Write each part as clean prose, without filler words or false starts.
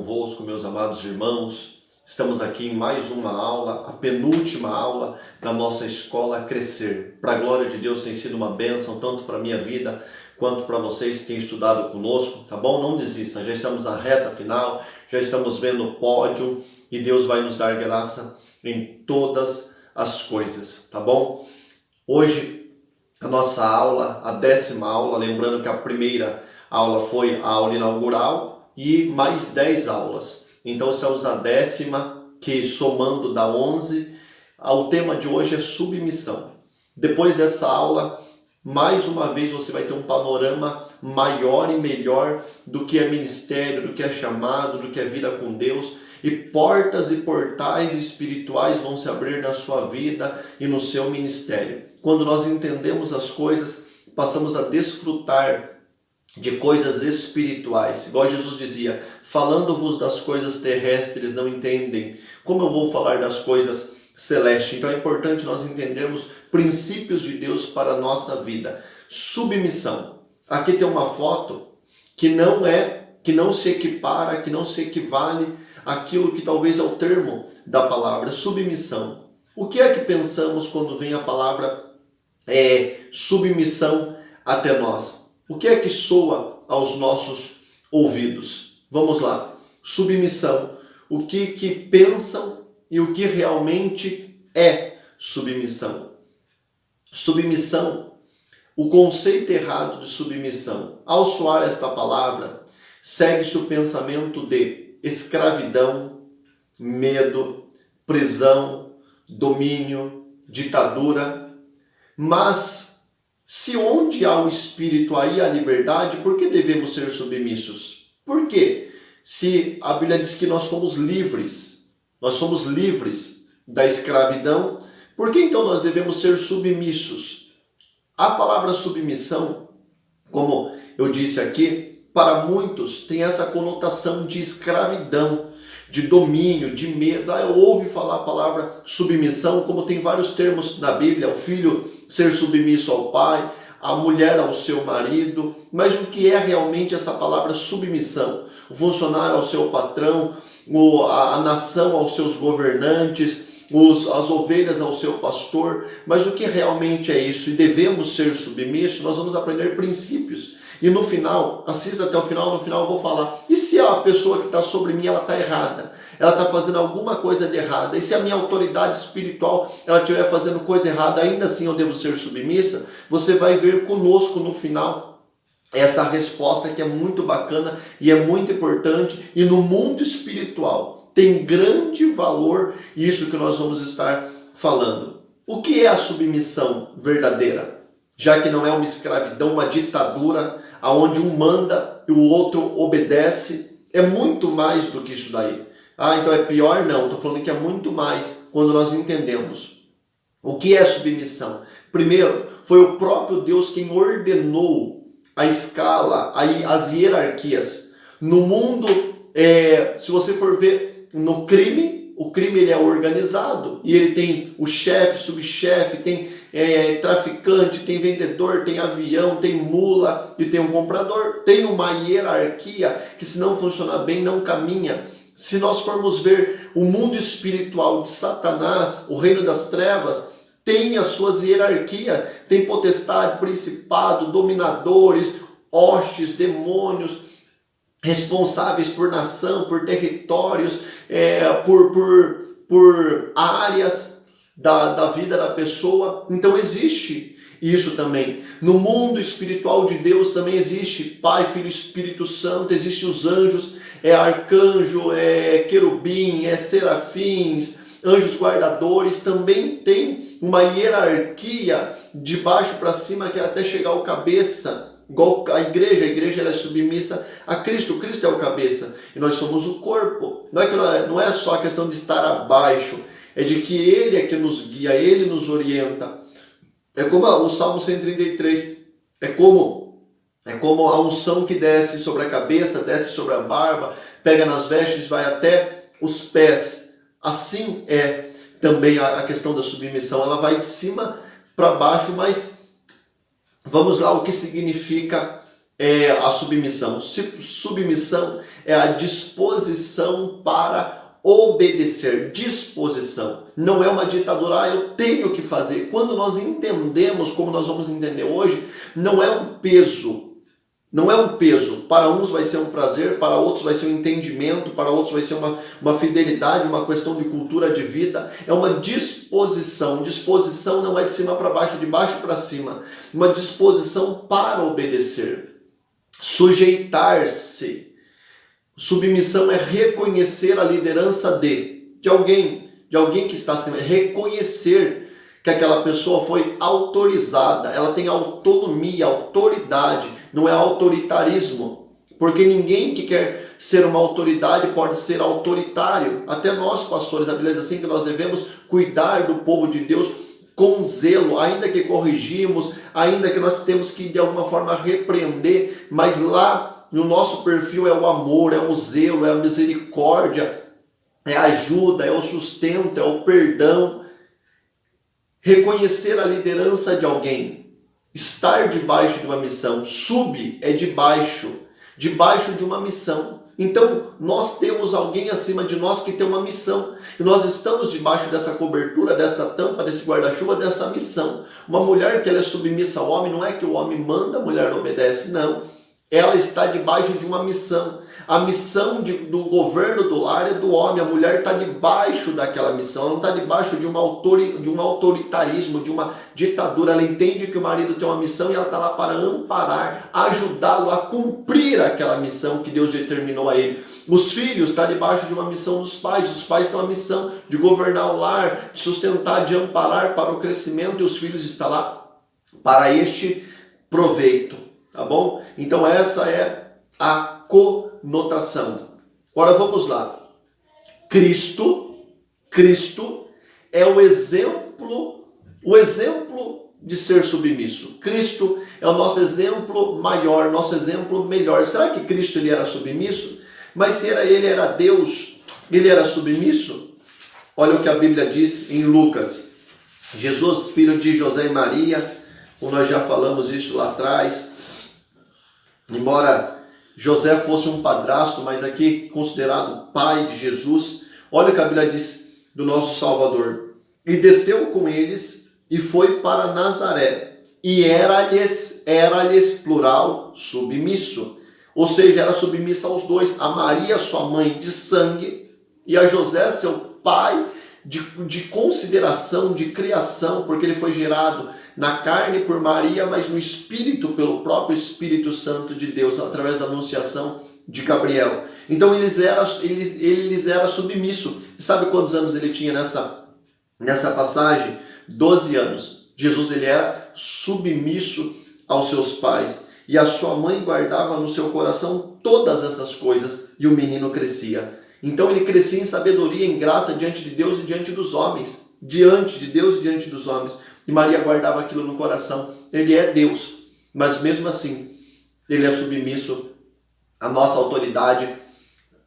convosco, meus amados irmãos. Estamos aqui em mais uma aula, a penúltima aula da nossa escola Crescer. Para a glória de Deus, tem sido uma bênção, tanto para a minha vida, quanto para vocês que têm estudado conosco, tá bom? Não desista, já estamos na reta final, já estamos vendo o pódio e Deus vai nos dar graça em todas as coisas, tá bom? Hoje, a nossa aula, a 10ª aula, lembrando que a primeira aula foi a aula inaugural e mais 10 aulas. Então estamos na 10ª, que somando dá 11. O tema de hoje é submissão. Depois dessa aula, mais uma vez você vai ter um panorama maior e melhor do que é ministério, do que é chamado, do que é vida com Deus. E portas e portais espirituais vão se abrir na sua vida e no seu ministério. Quando nós entendemos as coisas, passamos a desfrutar de coisas espirituais. Igual Jesus dizia, falando-vos das coisas terrestres não entendem, como eu vou falar das coisas celestes? Então é importante nós entendermos princípios de Deus para a nossa vida. Submissão. Aqui tem uma foto que não se equipara, que não se equivale àquilo que talvez é o termo da palavra, submissão. O que é que pensamos quando vem a palavra submissão até nós? O que é que soa aos nossos ouvidos? Vamos lá. Submissão. O que pensam e o que realmente é submissão. Submissão. O conceito errado de submissão. Ao soar esta palavra, segue-se o pensamento de escravidão, medo, prisão, domínio, ditadura. Mas se onde há o Espírito, aí há liberdade, por que devemos ser submissos? Por quê? Se a Bíblia diz que nós somos livres da escravidão, por que então nós devemos ser submissos? A palavra submissão, como eu disse aqui, para muitos tem essa conotação de escravidão, de domínio, de medo. Eu ouvi falar a palavra submissão, como tem vários termos na Bíblia, o filho ser submisso ao pai, a mulher ao seu marido. Mas o que é realmente essa palavra submissão? O funcionário ao seu patrão, a nação aos seus governantes, as ovelhas ao seu pastor. Mas o que realmente é isso? E devemos ser submissos? Nós vamos aprender princípios. E no final, assista até o final, no final eu vou falar, e se a pessoa que está sobre mim, ela está errada? Ela está fazendo alguma coisa de errada? E se a minha autoridade espiritual, ela estiver fazendo coisa errada, ainda assim eu devo ser submissa? Você vai ver conosco no final essa resposta que é muito bacana e é muito importante. E no mundo espiritual tem grande valor isso que nós vamos estar falando. O que é a submissão verdadeira? Já que não é uma escravidão, uma ditadura, onde um manda e o outro obedece, é muito mais do que isso daí. Então é pior? Não, estou falando que é muito mais quando nós entendemos o que é submissão. Primeiro, foi o próprio Deus quem ordenou a escala, as hierarquias. No mundo, se você for ver no crime, o crime ele é organizado e ele tem o chefe, subchefe, tem traficante, tem vendedor, tem avião, tem mula e tem um comprador. Tem uma hierarquia que, se não funcionar bem, não caminha. Se nós formos ver o mundo espiritual de Satanás, o reino das trevas, tem as suas hierarquias, tem potestade, principado, dominadores, hostes, demônios, responsáveis por nação, por territórios, por áreas da vida da pessoa. Então existe isso também. No mundo espiritual de Deus também existe Pai, Filho e Espírito Santo, existem os anjos, arcanjo, querubim, serafins, anjos guardadores. Também tem uma hierarquia de baixo para cima, que é até chegar ao cabeça. Igual a igreja ela é submissa a Cristo. Cristo é o cabeça e nós somos o corpo. Não é só a questão de estar abaixo, é de que Ele é que nos guia, Ele nos orienta. É como o Salmo 133, é como a unção que desce sobre a cabeça, desce sobre a barba, pega nas vestes, vai até os pés. Assim é também a questão da submissão, ela vai de cima para baixo. Mas vamos lá, o que significa é a submissão. Submissão é a disposição para obedecer. Disposição. Não é uma ditadura, eu tenho que fazer. Quando nós entendemos, como nós vamos entender hoje, não é um peso. Não é um peso. Para uns vai ser um prazer, para outros vai ser um entendimento, para outros vai ser uma fidelidade, uma questão de cultura de vida. É uma disposição. Disposição não é de cima para baixo, de baixo para cima. Uma disposição para obedecer. Sujeitar-se. Submissão é reconhecer a liderança de alguém que está acima. Reconhecer que aquela pessoa foi autorizada, ela tem autonomia, autoridade, não é autoritarismo, porque ninguém que quer ser uma autoridade pode ser autoritário. Até nós, pastores, a Bíblia diz assim que nós devemos cuidar do povo de Deus com zelo, ainda que corrigimos, ainda que nós temos que de alguma forma repreender, mas lá no nosso perfil é o amor, é o zelo, é a misericórdia, é a ajuda, é o sustento, é o perdão. Reconhecer a liderança de alguém, estar debaixo de uma missão. Sub é debaixo de uma missão. Então, nós temos alguém acima de nós que tem uma missão. E nós estamos debaixo dessa cobertura, dessa tampa, desse guarda-chuva, dessa missão. Uma mulher que ela é submissa ao homem, não é que o homem manda, a mulher obedece, não. Ela está debaixo de uma missão. A missão do governo do lar é do homem. A mulher está debaixo daquela missão. Ela não está debaixo de um autoritarismo, de uma ditadura. Ela entende que o marido tem uma missão e ela está lá para amparar, ajudá-lo a cumprir aquela missão que Deus determinou a ele. Os filhos estão debaixo de uma missão dos pais. Os pais têm uma missão de governar o lar, de sustentar, de amparar para o crescimento, e os filhos estão lá para este proveito. Tá bom? Então essa é a conotação. Agora vamos lá. Cristo é o exemplo de ser submisso. Cristo é o nosso exemplo maior, nosso exemplo melhor. Será que Cristo ele era submisso? Mas se ele era Deus, ele era submisso? Olha o que a Bíblia diz em Lucas. Jesus, filho de José e Maria, como nós já falamos isso lá atrás, embora José fosse um padrasto, mas aqui considerado pai de Jesus, olha o que a Bíblia diz do nosso Salvador. E desceu com eles e foi para Nazaré, e era-lhes plural submisso. Ou seja, era submissa aos dois, a Maria, sua mãe de sangue, e a José, seu pai de consideração, de criação, porque ele foi gerado na carne por Maria, mas no Espírito, pelo próprio Espírito Santo de Deus, através da anunciação de Gabriel. Então ele lhes era submisso. E sabe quantos anos ele tinha nessa passagem? 12 anos. Jesus ele era submisso aos seus pais. E a sua mãe guardava no seu coração todas essas coisas, e o menino crescia. Então ele crescia em sabedoria, em graça diante de Deus e diante dos homens. Diante de Deus e diante dos homens. E Maria guardava aquilo no coração. Ele é Deus, mas mesmo assim, ele é submisso à nossa autoridade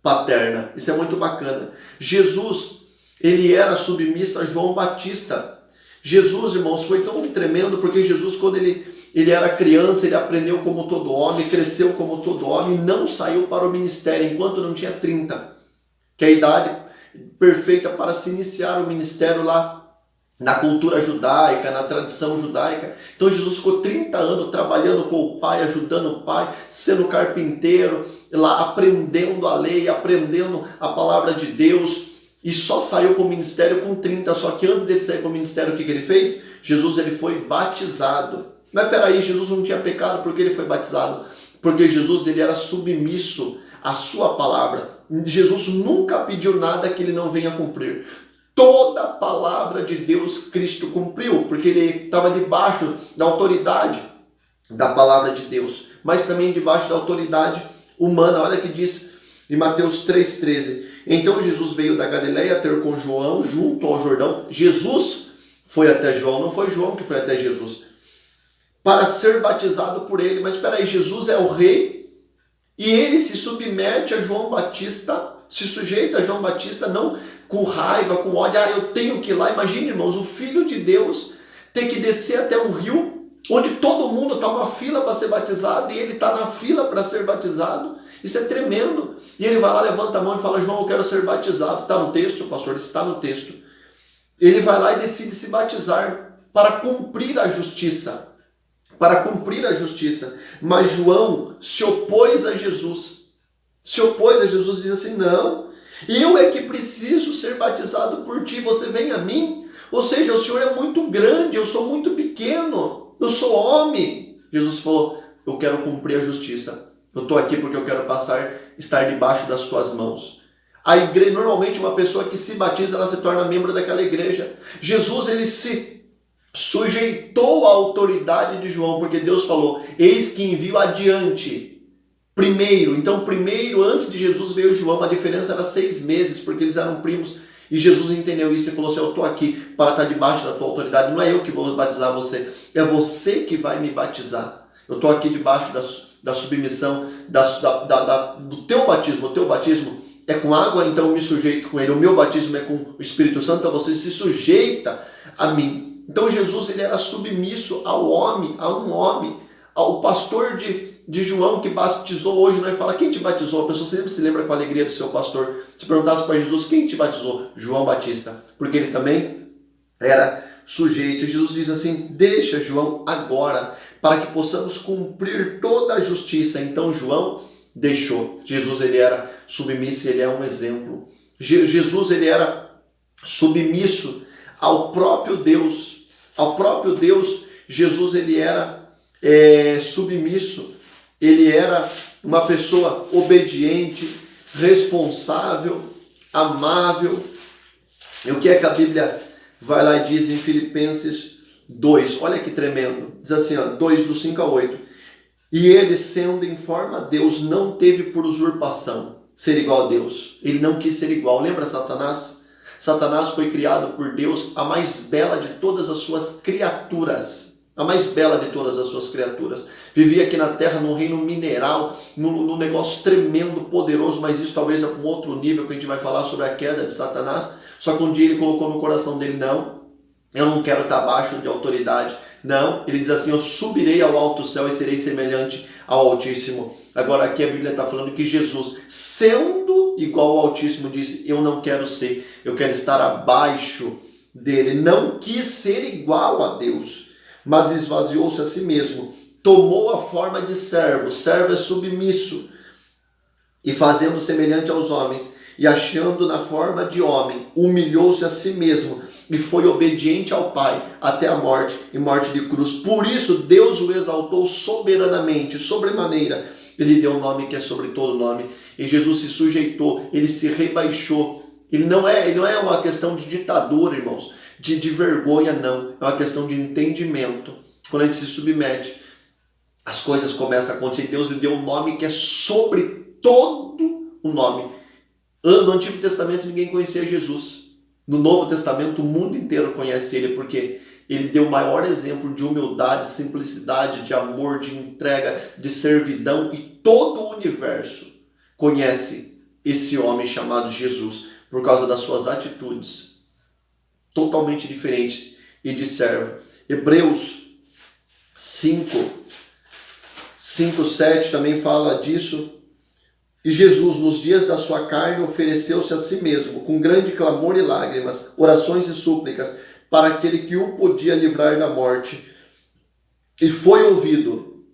paterna. Isso é muito bacana. Jesus, ele era submisso a João Batista. Jesus, irmãos, foi tão tremendo, porque Jesus, quando ele era criança, ele aprendeu como todo homem, cresceu como todo homem, não saiu para o ministério enquanto não tinha 30, que é a idade perfeita para se iniciar o ministério lá na cultura judaica, na tradição judaica. Então Jesus ficou 30 anos trabalhando com o pai, ajudando o pai, sendo carpinteiro, lá aprendendo a lei, aprendendo a palavra de Deus, e só saiu para o ministério com 30. Só que antes dele sair para o ministério, o que ele fez? Jesus ele foi batizado. Mas peraí, Jesus não tinha pecado porque ele foi batizado? Porque Jesus ele era submisso à sua palavra. Jesus nunca pediu nada que ele não venha cumprir. Toda a palavra de Deus Cristo cumpriu, porque ele estava debaixo da autoridade da palavra de Deus, mas também debaixo da autoridade humana. Olha que diz em Mateus 3,13. Então Jesus veio da Galileia ter com João junto ao Jordão. Jesus foi até João, não foi João que foi até Jesus, para ser batizado por ele. Mas espera aí, Jesus é o rei e ele se submete a João Batista, se sujeita a João Batista, não com raiva, com ódio, eu tenho que ir lá. Imagine, irmãos, o Filho de Deus ter que descer até um rio onde todo mundo está uma fila para ser batizado e ele está na fila para ser batizado. Isso é tremendo. E ele vai lá, levanta a mão e fala: João, eu quero ser batizado. Está no texto, pastor? Está no texto. Ele vai lá e decide se batizar para cumprir a justiça. Para cumprir a justiça. Mas João se opôs a Jesus. Se opôs a Jesus e diz assim: não, eu é que preciso ser batizado por ti, você vem a mim? Ou seja, o Senhor é muito grande, eu sou muito pequeno, eu sou homem. Jesus falou: eu quero cumprir a justiça. Eu estou aqui porque eu quero estar debaixo das tuas mãos. A igreja, normalmente uma pessoa que se batiza, ela se torna membro daquela igreja. Jesus, ele se sujeitou à autoridade de João, porque Deus falou: eis que envio adiante. Primeiro, antes de Jesus veio João, a diferença era 6 meses, porque eles eram primos. E Jesus entendeu isso e falou assim: eu estou aqui para estar debaixo da tua autoridade, não é eu que vou batizar você, é você que vai me batizar. Eu estou aqui debaixo da submissão do teu batismo. O teu batismo é com água, então eu me sujeito com ele. O meu batismo é com o Espírito Santo, então você se sujeita a mim. Então Jesus, ele era submisso a um homem, ao pastor de João que batizou hoje. Nós fala: quem te batizou? A pessoa sempre se lembra com a alegria do seu pastor. Se perguntasse para Jesus: quem te batizou? João Batista, porque ele também era sujeito. Jesus diz assim: deixa João agora, para que possamos cumprir toda a justiça. Então João deixou. Jesus, ele era submisso, ele é um exemplo. Jesus, ele era submisso ao próprio Deus. Jesus, ele era submisso. Ele era uma pessoa obediente, responsável, amável. E o que é que a Bíblia vai lá e diz em Filipenses 2? Olha que tremendo. Diz assim, 2 do 5 a 8. E ele, sendo em forma Deus, não teve por usurpação ser igual a Deus. Ele não quis ser igual. Lembra Satanás? Satanás foi criado por Deus, a mais bela de todas as suas criaturas. A mais bela de todas as suas criaturas. Vivia aqui na terra num reino mineral, num negócio tremendo, poderoso, mas isso talvez é um outro nível que a gente vai falar sobre a queda de Satanás. Só que um dia ele colocou no coração dele: não, eu não quero estar abaixo de autoridade. Não, ele diz assim: eu subirei ao alto céu e serei semelhante ao Altíssimo. Agora aqui a Bíblia está falando que Jesus, sendo igual ao Altíssimo, disse: eu não quero ser, eu quero estar abaixo dele. Não quis ser igual a Deus, mas esvaziou-se a si mesmo, tomou a forma de servo. Servo é submisso. E fazendo semelhante aos homens, e achando na forma de homem, humilhou-se a si mesmo, e foi obediente ao Pai, até a morte, e morte de cruz. Por isso Deus o exaltou soberanamente, sobremaneira. Ele deu um nome que é sobre todo nome. E Jesus se sujeitou, ele se rebaixou. Ele não é uma questão de ditadura, irmãos, de vergonha, não. É uma questão de entendimento. Quando a gente se submete, as coisas começam a acontecer. Deus lhe deu um nome que é sobre todo o nome. No Antigo Testamento ninguém conhecia Jesus. No Novo Testamento o mundo inteiro conhece ele, porque ele deu o maior exemplo de humildade, simplicidade, de amor, de entrega, de servidão. E todo o universo conhece esse homem chamado Jesus por causa das suas atitudes totalmente diferentes e de servo. Hebreus 5:7 também fala disso. E Jesus, nos dias da sua carne, ofereceu-se a si mesmo, com grande clamor e lágrimas, orações e súplicas, para aquele que o podia livrar da morte. E foi ouvido,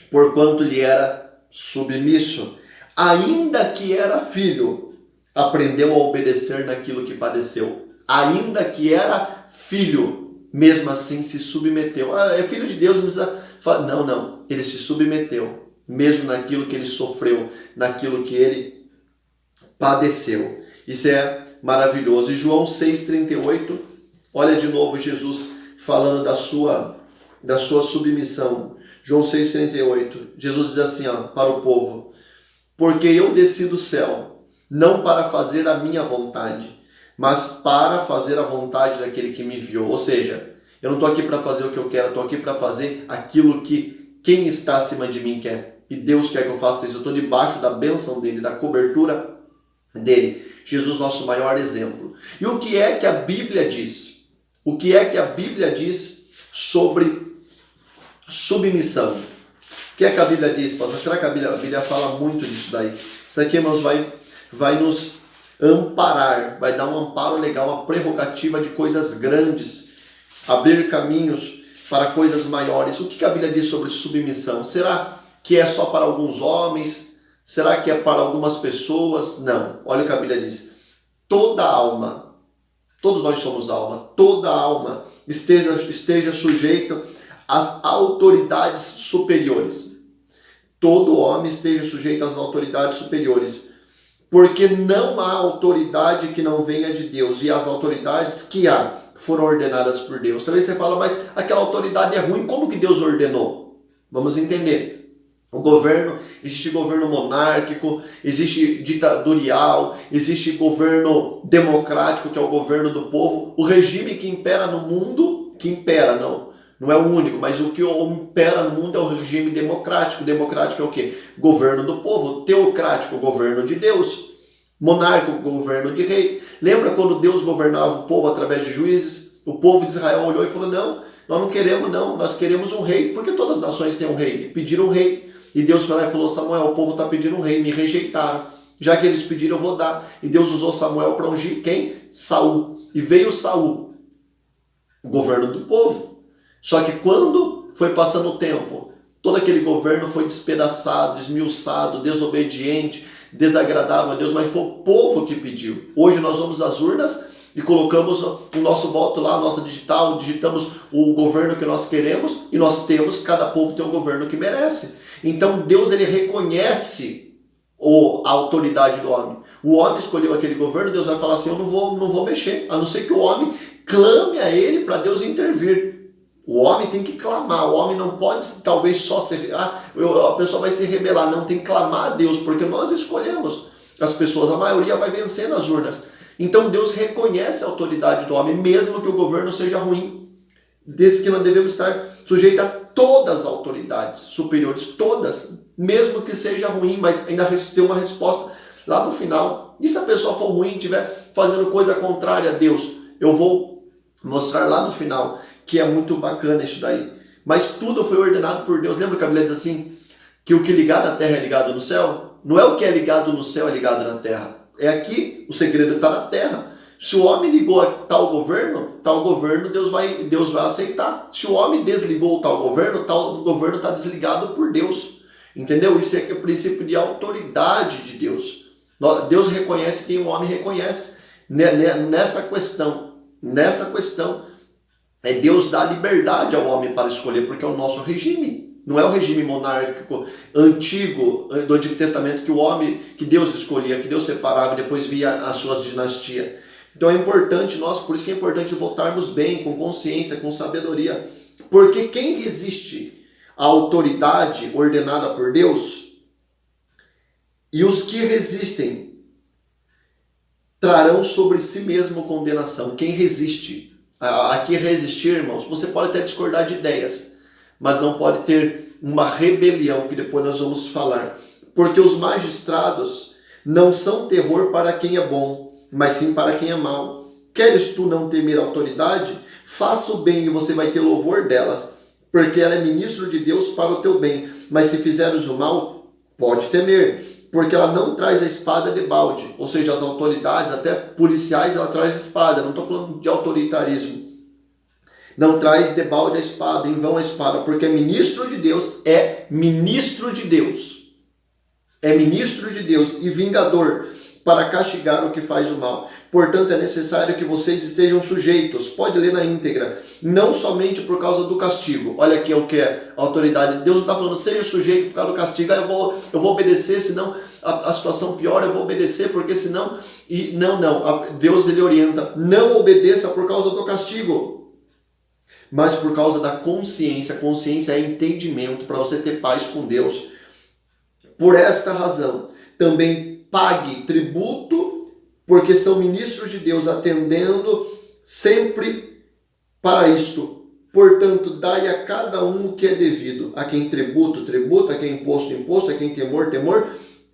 porquanto lhe era submisso. Ainda que era filho, aprendeu a obedecer naquilo que padeceu. Ainda que era filho, mesmo assim se submeteu. É filho de Deus, não precisa falar. Não. Ele se submeteu. Mesmo naquilo que ele sofreu, naquilo que ele padeceu. Isso é maravilhoso. E João 6,38, olha de novo Jesus falando da sua submissão. João 6,38, Jesus diz assim para o povo: porque eu desci do céu, não para fazer a minha vontade, mas para fazer a vontade daquele que me enviou. Ou seja, eu não estou aqui para fazer o que eu quero, estou aqui para fazer aquilo que quem está acima de mim quer. E Deus quer que eu faça isso. Eu estou debaixo da bênção dele, da cobertura dele. Jesus, nosso maior exemplo. E o que é que a Bíblia diz? O que é que a Bíblia diz sobre submissão. O que é que a Bíblia diz, pastor? Será que a Bíblia fala muito disso daí? Isso aqui, irmãos, vai nos amparar, vai dar um amparo legal, uma prerrogativa de coisas grandes, abrir caminhos para coisas maiores. O que a Bíblia diz sobre submissão? Será que é só para alguns homens? Será que é para algumas pessoas? Não. Olha o que a Bíblia diz. Toda alma, todos nós somos alma, toda alma esteja sujeita às autoridades superiores. Todo homem esteja sujeito às autoridades superiores. Porque não há autoridade que não venha de Deus, e as autoridades que há foram ordenadas por Deus. Talvez você fale, mas aquela autoridade é ruim, como que Deus ordenou? Vamos entender. O governo, existe governo monárquico, existe ditatorial, existe governo democrático, que é o governo do povo. O regime que impera no mundo, não é o único, mas o que impera no mundo é o regime democrático. Democrático é o quê? Governo do povo. Teocrático, governo de Deus. Monárquico, governo de rei. Lembra quando Deus governava o povo através de juízes? O povo de Israel olhou e falou, não, nós não queremos não, nós queremos um rei. Porque todas as nações têm um rei. Pediram um rei. E Deus foi lá e falou, Samuel, o povo está pedindo um rei, me rejeitaram. Já que eles pediram, eu vou dar. E Deus usou Samuel para ungir quem? Saul. E veio Saul, o governo do povo. Só que quando foi passando o tempo, todo aquele governo foi despedaçado, esmiuçado, desobediente, desagradável a Deus, mas foi o povo que pediu. Hoje nós vamos às urnas e colocamos o nosso voto lá, a nossa digital, digitamos o governo que nós queremos e nós temos, cada povo tem o governo que merece. Então Deus, ele reconhece a autoridade do homem. O homem escolheu aquele governo, Deus vai falar assim, eu não vou mexer, a não ser que o homem clame a ele para Deus intervir. O homem tem que clamar, o homem não pode talvez só ser, a pessoa vai se rebelar, não, tem que clamar a Deus, porque nós escolhemos as pessoas, a maioria vai vencer nas urnas. Então Deus reconhece a autoridade do homem, mesmo que o governo seja ruim. Diz que nós devemos estar sujeitos a todas as autoridades superiores, todas, mesmo que seja ruim, mas ainda tem uma resposta lá no final. E se a pessoa for ruim, estiver fazendo coisa contrária a Deus, eu vou mostrar lá no final que é muito bacana isso daí. Mas tudo foi ordenado por Deus. Lembra que a Bíblia diz assim, que o que ligar na terra é ligado no céu? Não é o que é ligado no céu é ligado na terra. É aqui, o segredo está na terra. Se o homem ligou a tal governo Deus vai aceitar. Se o homem desligou tal governo está desligado por Deus. Entendeu? Isso é o princípio de autoridade de Deus. Deus reconhece quem o homem reconhece. Nessa questão, Deus dá liberdade ao homem para escolher, porque é o nosso regime. Não é o regime monárquico antigo, do Antigo Testamento, que Deus escolhia, que Deus separava e depois via as suas dinastias. Então é importante por isso que é importante votarmos bem, com consciência, com sabedoria. Porque quem resiste à autoridade ordenada por Deus, e os que resistem, trarão sobre si mesmo condenação. Quem resiste, aqui resistir, irmãos, você pode até discordar de ideias, mas não pode ter uma rebelião, que depois nós vamos falar. Porque os magistrados não são terror para quem é bom, mas sim para quem é mau. Queres tu não temer a autoridade? Faça o bem e você vai ter louvor delas, porque ela é ministro de Deus para o teu bem. Mas se fizeres o mal, pode temer, porque ela não traz a espada de balde. Ou seja, as autoridades, até policiais, ela traz a espada. Não estou falando de autoritarismo. Não traz de balde a espada, em vão a espada, porque é ministro de Deus, é ministro de Deus. É ministro de Deus e vingador para castigar o que faz o mal. Portanto, é necessário que vocês estejam sujeitos, pode ler na íntegra, não somente por causa do castigo. Olha aqui o que é a autoridade. Deus não está falando, seja sujeito por causa do castigo, eu vou obedecer, senão a situação piora, eu vou obedecer, porque senão... Não. Deus, ele orienta, não obedeça por causa do castigo, mas por causa da consciência. Consciência é entendimento, para você ter paz com Deus. Por esta razão, também pague tributo, porque são ministros de Deus, atendendo sempre para isto. Portanto, dai a cada um o que é devido. A quem tributo, tributo. A quem imposto, imposto. A quem temor, temor.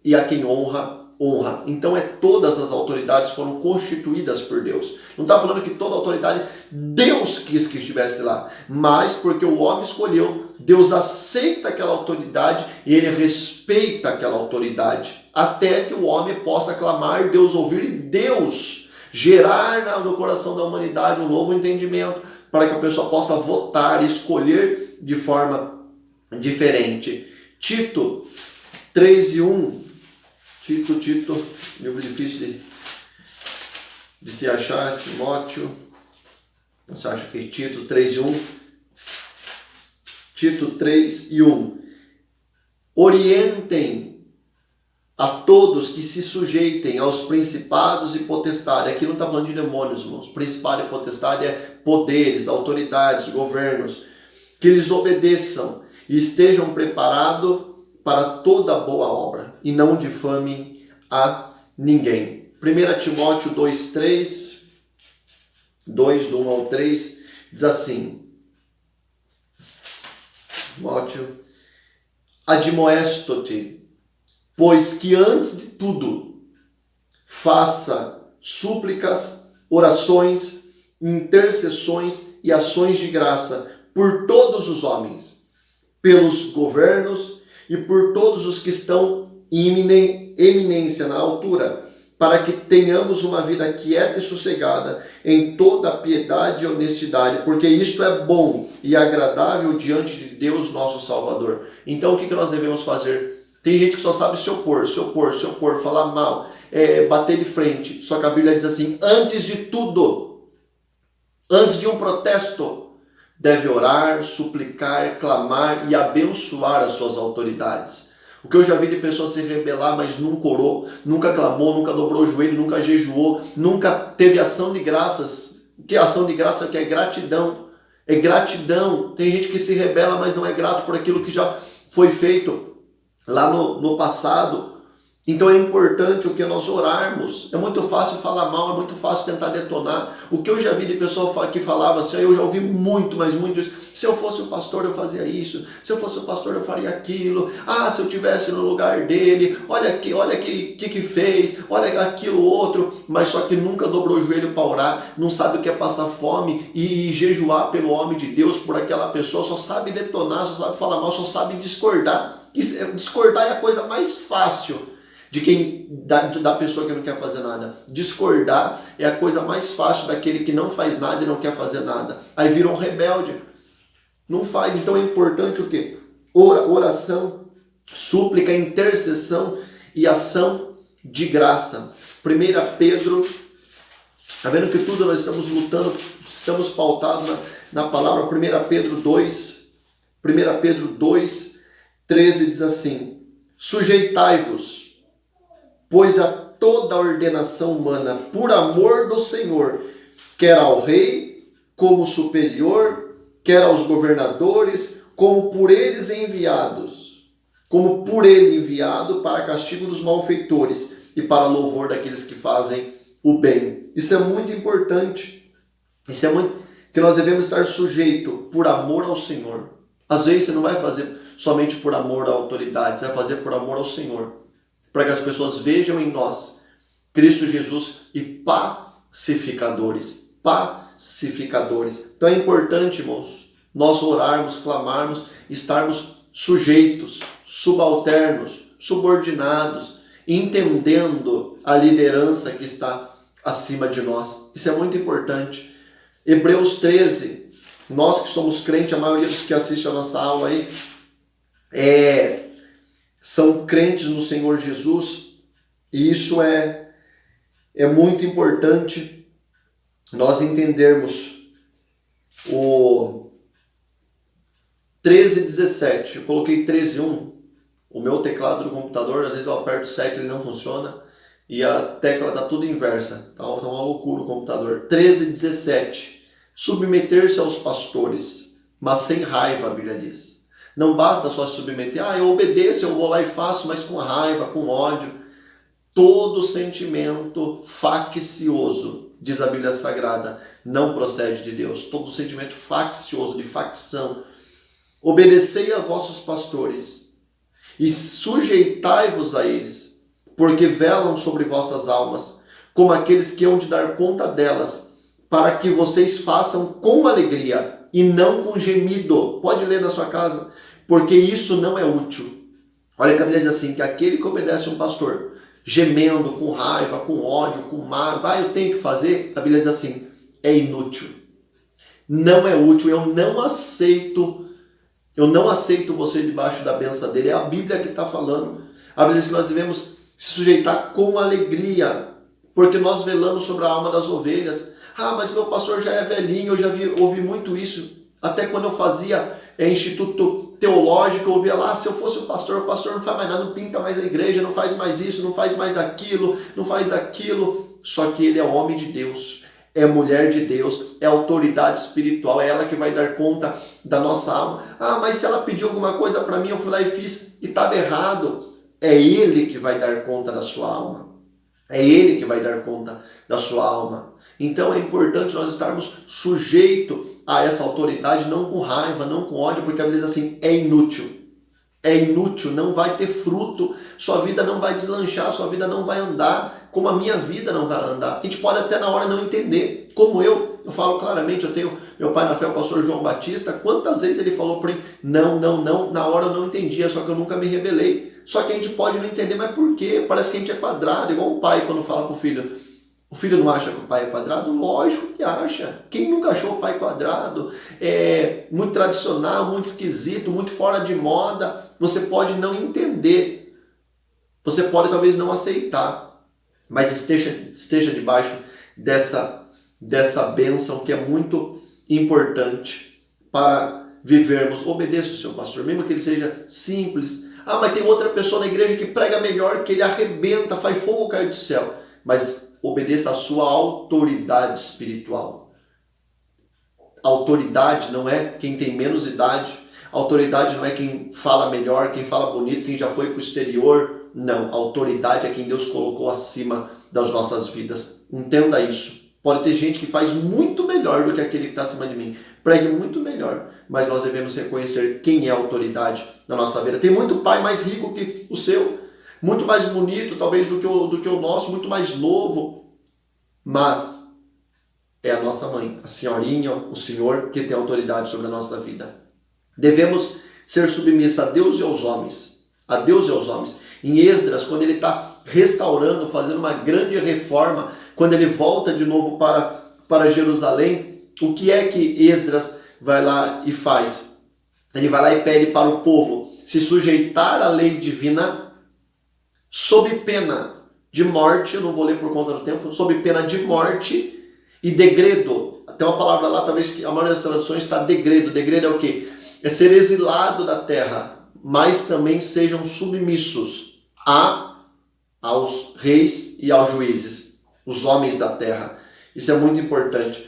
E a quem honra, honra. Então, todas as autoridades foram constituídas por Deus. Não está falando que toda autoridade Deus quis que estivesse lá, mas porque o homem escolheu Deus aceita aquela autoridade e ele respeita aquela autoridade, até que o homem possa clamar, Deus ouvir e Deus gerar no coração da humanidade um novo entendimento, para que a pessoa possa votar e escolher de forma diferente. Tito 3:1, Tito, livro difícil de se achar, Timóteo, você acha que Tito 3:1, Tito 3:1, orientem a todos que se sujeitem aos principados e potestades. Aqui não está falando de demônios, irmãos. Principado e potestade é poderes, autoridades, governos, que lhes obedeçam e estejam preparados para toda boa obra e não difamem a ninguém. 1 Timóteo 2:3, 2 do 1 ao 3, diz assim: Timóteo, admoesto-te, pois que antes de tudo faça súplicas, orações, intercessões e ações de graça por todos os homens, pelos governos e por todos os que estão em eminência na altura, para que tenhamos uma vida quieta e sossegada em toda a piedade e honestidade, porque isto é bom e agradável diante de Deus nosso Salvador. Então o que nós devemos fazer? Tem gente que só sabe se opor, falar mal, bater de frente. Só que a Bíblia diz assim, antes de tudo, antes de um protesto, deve orar, suplicar, clamar e abençoar as suas autoridades. O que eu já vi de pessoas se rebelar, mas nunca orou, nunca clamou, nunca dobrou o joelho, nunca jejuou, nunca teve ação de graças. O que é ação de graça? Que é gratidão. É gratidão. Tem gente que se rebela, mas não é grato por aquilo que já foi feito lá no passado. Então é importante o que nós orarmos. É muito fácil falar mal, é muito fácil tentar detonar. O que eu já vi de pessoa que falava assim, eu já ouvi muito, mas muito isso. Se eu fosse o pastor eu fazia isso, se eu fosse o pastor eu faria aquilo. Ah, se eu estivesse no lugar dele, olha que fez, olha aquilo outro. Mas só que nunca dobrou o joelho para orar, não sabe o que é passar fome e jejuar pelo homem de Deus, por aquela pessoa, só sabe detonar, só sabe falar mal, só sabe discordar. Discordar é a coisa mais fácil da pessoa que não quer fazer nada. Discordar é a coisa mais fácil daquele que não faz nada e não quer fazer nada. Aí vira um rebelde. Não faz. Então é importante o quê? Oração, súplica, intercessão e ação de graça. 1 Pedro, está vendo que tudo nós estamos lutando, estamos pautados na palavra. 1 Pedro 2:13 diz assim: sujeitai-vos, pois a toda a ordenação humana, por amor do Senhor, quer ao rei como superior, quer aos governadores, como por ele enviado para castigo dos malfeitores e para louvor daqueles que fazem o bem. Isso é muito importante. Isso é muito que nós devemos estar sujeito por amor ao Senhor. Às vezes você não vai fazer somente por amor à autoridade, você vai fazer por amor ao Senhor, para que as pessoas vejam em nós Cristo Jesus e pacificadores. Então é importante, irmãos, nós orarmos, clamarmos, estarmos sujeitos, subalternos, subordinados, entendendo a liderança que está acima de nós. Isso é muito importante. Hebreus 13, nós que somos crentes, a maioria dos que assistem a nossa aula aí, são crentes no Senhor Jesus, e isso é muito importante nós entendermos. O 13:17, eu coloquei 13:1, o meu teclado do computador, às vezes eu aperto 7 e ele não funciona, e a tecla está tudo inversa, tá uma loucura o computador. 13:17, submeter-se aos pastores, mas sem raiva, a Bíblia diz. Não basta só se submeter, eu obedeço, eu vou lá e faço, mas com raiva, com ódio. Todo sentimento faccioso, diz a Bíblia Sagrada, não procede de Deus. Todo sentimento faccioso, de facção. Obedecei a vossos pastores e sujeitai-vos a eles, porque velam sobre vossas almas, como aqueles que hão de dar conta delas, para que vocês façam com alegria e não com gemido. Pode ler na sua casa, porque isso não é útil. Olha que a Bíblia diz assim, que aquele que obedece a um pastor, gemendo, com raiva, com ódio, com mágoa, eu tenho que fazer, a Bíblia diz assim, é inútil. Não é útil, eu não aceito você debaixo da bênção dele. É a Bíblia que está falando. A Bíblia diz que nós devemos se sujeitar com alegria, porque nós velamos sobre a alma das ovelhas. Mas meu pastor já é velhinho, eu já ouvi muito isso. Até quando eu fazia instituto teológico, eu ouvia lá, se eu fosse o pastor não faz mais nada, não pinta mais a igreja, não faz mais isso, não faz mais aquilo, não faz aquilo. Só que ele é homem de Deus, é mulher de Deus, é autoridade espiritual, é ela que vai dar conta da nossa alma. Mas se ela pediu alguma coisa para mim, eu fui lá e fiz, e estava errado. É ele que vai dar conta da sua alma. É ele que vai dar conta da sua alma. Então é importante nós estarmos sujeitos a essa autoridade, não com raiva, não com ódio, porque a Bíblia diz assim, é inútil. É inútil, não vai ter fruto, sua vida não vai deslanchar, sua vida não vai andar, como a minha vida não vai andar. A gente pode até na hora não entender, como eu falo claramente, eu tenho meu pai na fé, o pastor João Batista, quantas vezes ele falou para mim, não, na hora eu não entendia, só que eu nunca me rebelei. Só que a gente pode não entender, mas por quê? Parece que a gente é quadrado, igual um pai quando fala para o filho. O filho não acha que o pai é quadrado? Lógico que acha. Quem nunca achou o pai quadrado? É muito tradicional, muito esquisito, muito fora de moda. Você pode não entender. Você pode talvez não aceitar. Mas esteja debaixo dessa bênção que é muito importante para vivermos. Obedeça o seu pastor, mesmo que ele seja simples. Mas tem outra pessoa na igreja que prega melhor, que ele arrebenta, faz fogo cair do céu. Mas obedeça a sua autoridade espiritual. Autoridade não é quem tem menos idade. Autoridade não é quem fala melhor, quem fala bonito, quem já foi para o exterior. Não, autoridade é quem Deus colocou acima das nossas vidas. Entenda isso. Pode ter gente que faz muito melhor do que aquele que está acima de mim. Pregue muito melhor, mas nós devemos reconhecer quem é a autoridade na nossa vida. Tem muito pai mais rico que o seu, muito mais bonito talvez do que o nosso, muito mais novo, mas é a nossa mãe, a senhorinha, o senhor que tem autoridade sobre a nossa vida. Devemos ser submissos a Deus e aos homens, a Deus e aos homens. Em Esdras, quando ele está restaurando, fazendo uma grande reforma, quando ele volta de novo para Jerusalém, o que é que Esdras vai lá e faz? Ele vai lá e pede para o povo se sujeitar à lei divina sob pena de morte, eu não vou ler por conta do tempo, sob pena de morte e degredo. Tem uma palavra lá, talvez que a maioria das traduções está degredo. Degredo é o quê? É ser exilado da terra, mas também sejam submissos aos reis e aos juízes, os homens da terra. Isso é muito importante.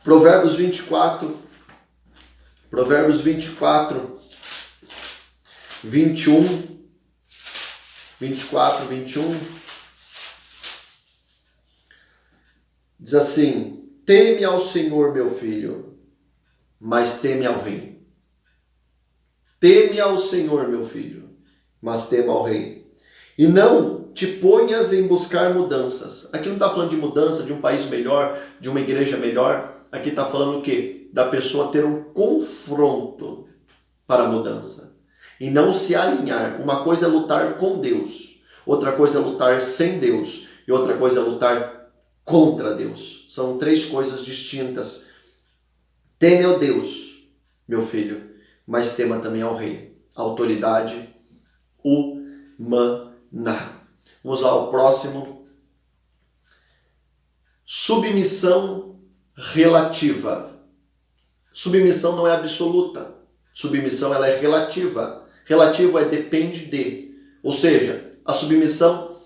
Provérbios 24, 21, 21, diz assim, teme ao Senhor, meu filho, mas teme ao rei. Teme ao Senhor, meu filho, mas teme ao rei. E não te ponhas em buscar mudanças. Aqui não está falando de mudança, de um país melhor, de uma igreja melhor. Aqui está falando o quê? Da pessoa ter um confronto para a mudança. E não se alinhar. Uma coisa é lutar com Deus. Outra coisa é lutar sem Deus. E outra coisa é lutar contra Deus. São três coisas distintas. Teme ao Deus, meu filho, mas tema também ao rei. Autoridade humana. Vamos lá, o próximo. Submissão relativa. Submissão não é absoluta. Submissão ela é relativa. Relativo é depende de. Ou seja, a submissão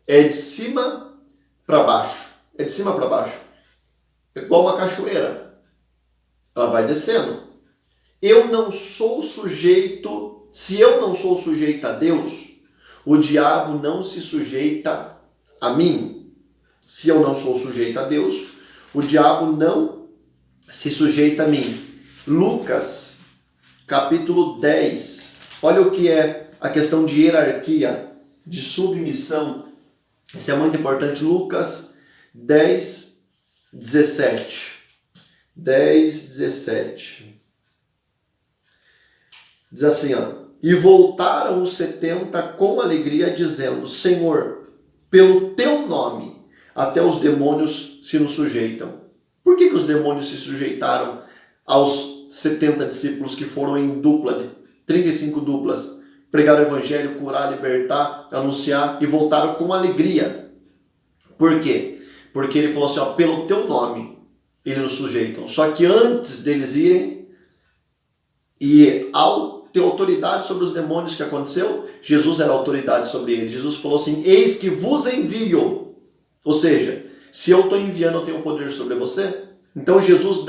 é de cima para baixo. É de cima para baixo. É igual uma cachoeira. Ela vai descendo. Eu não sou sujeito, se eu não sou sujeito a Deus, o diabo não se sujeita a mim. Se eu não sou sujeito a Deus, o diabo não se sujeita a mim. Lucas, capítulo 10. Olha o que é a questão de hierarquia, de submissão. Isso é muito importante. Lucas 10, 17. 10, 17. Diz assim, e voltaram os 70 com alegria, dizendo, Senhor, pelo teu nome, até os demônios se nos sujeitam. Por que os demônios se sujeitaram aos 70 discípulos que foram em dupla, de 35 duplas, pregar o evangelho, curar, libertar, anunciar e voltaram com alegria? Por quê? Porque ele falou assim, pelo teu nome, eles nos sujeitam. Só que antes deles irem, e ao ter autoridade sobre os demônios, que aconteceu, Jesus era autoridade sobre eles. Jesus falou assim, eis que vos envio. Ou seja, se eu estou enviando, eu tenho poder sobre você. Então Jesus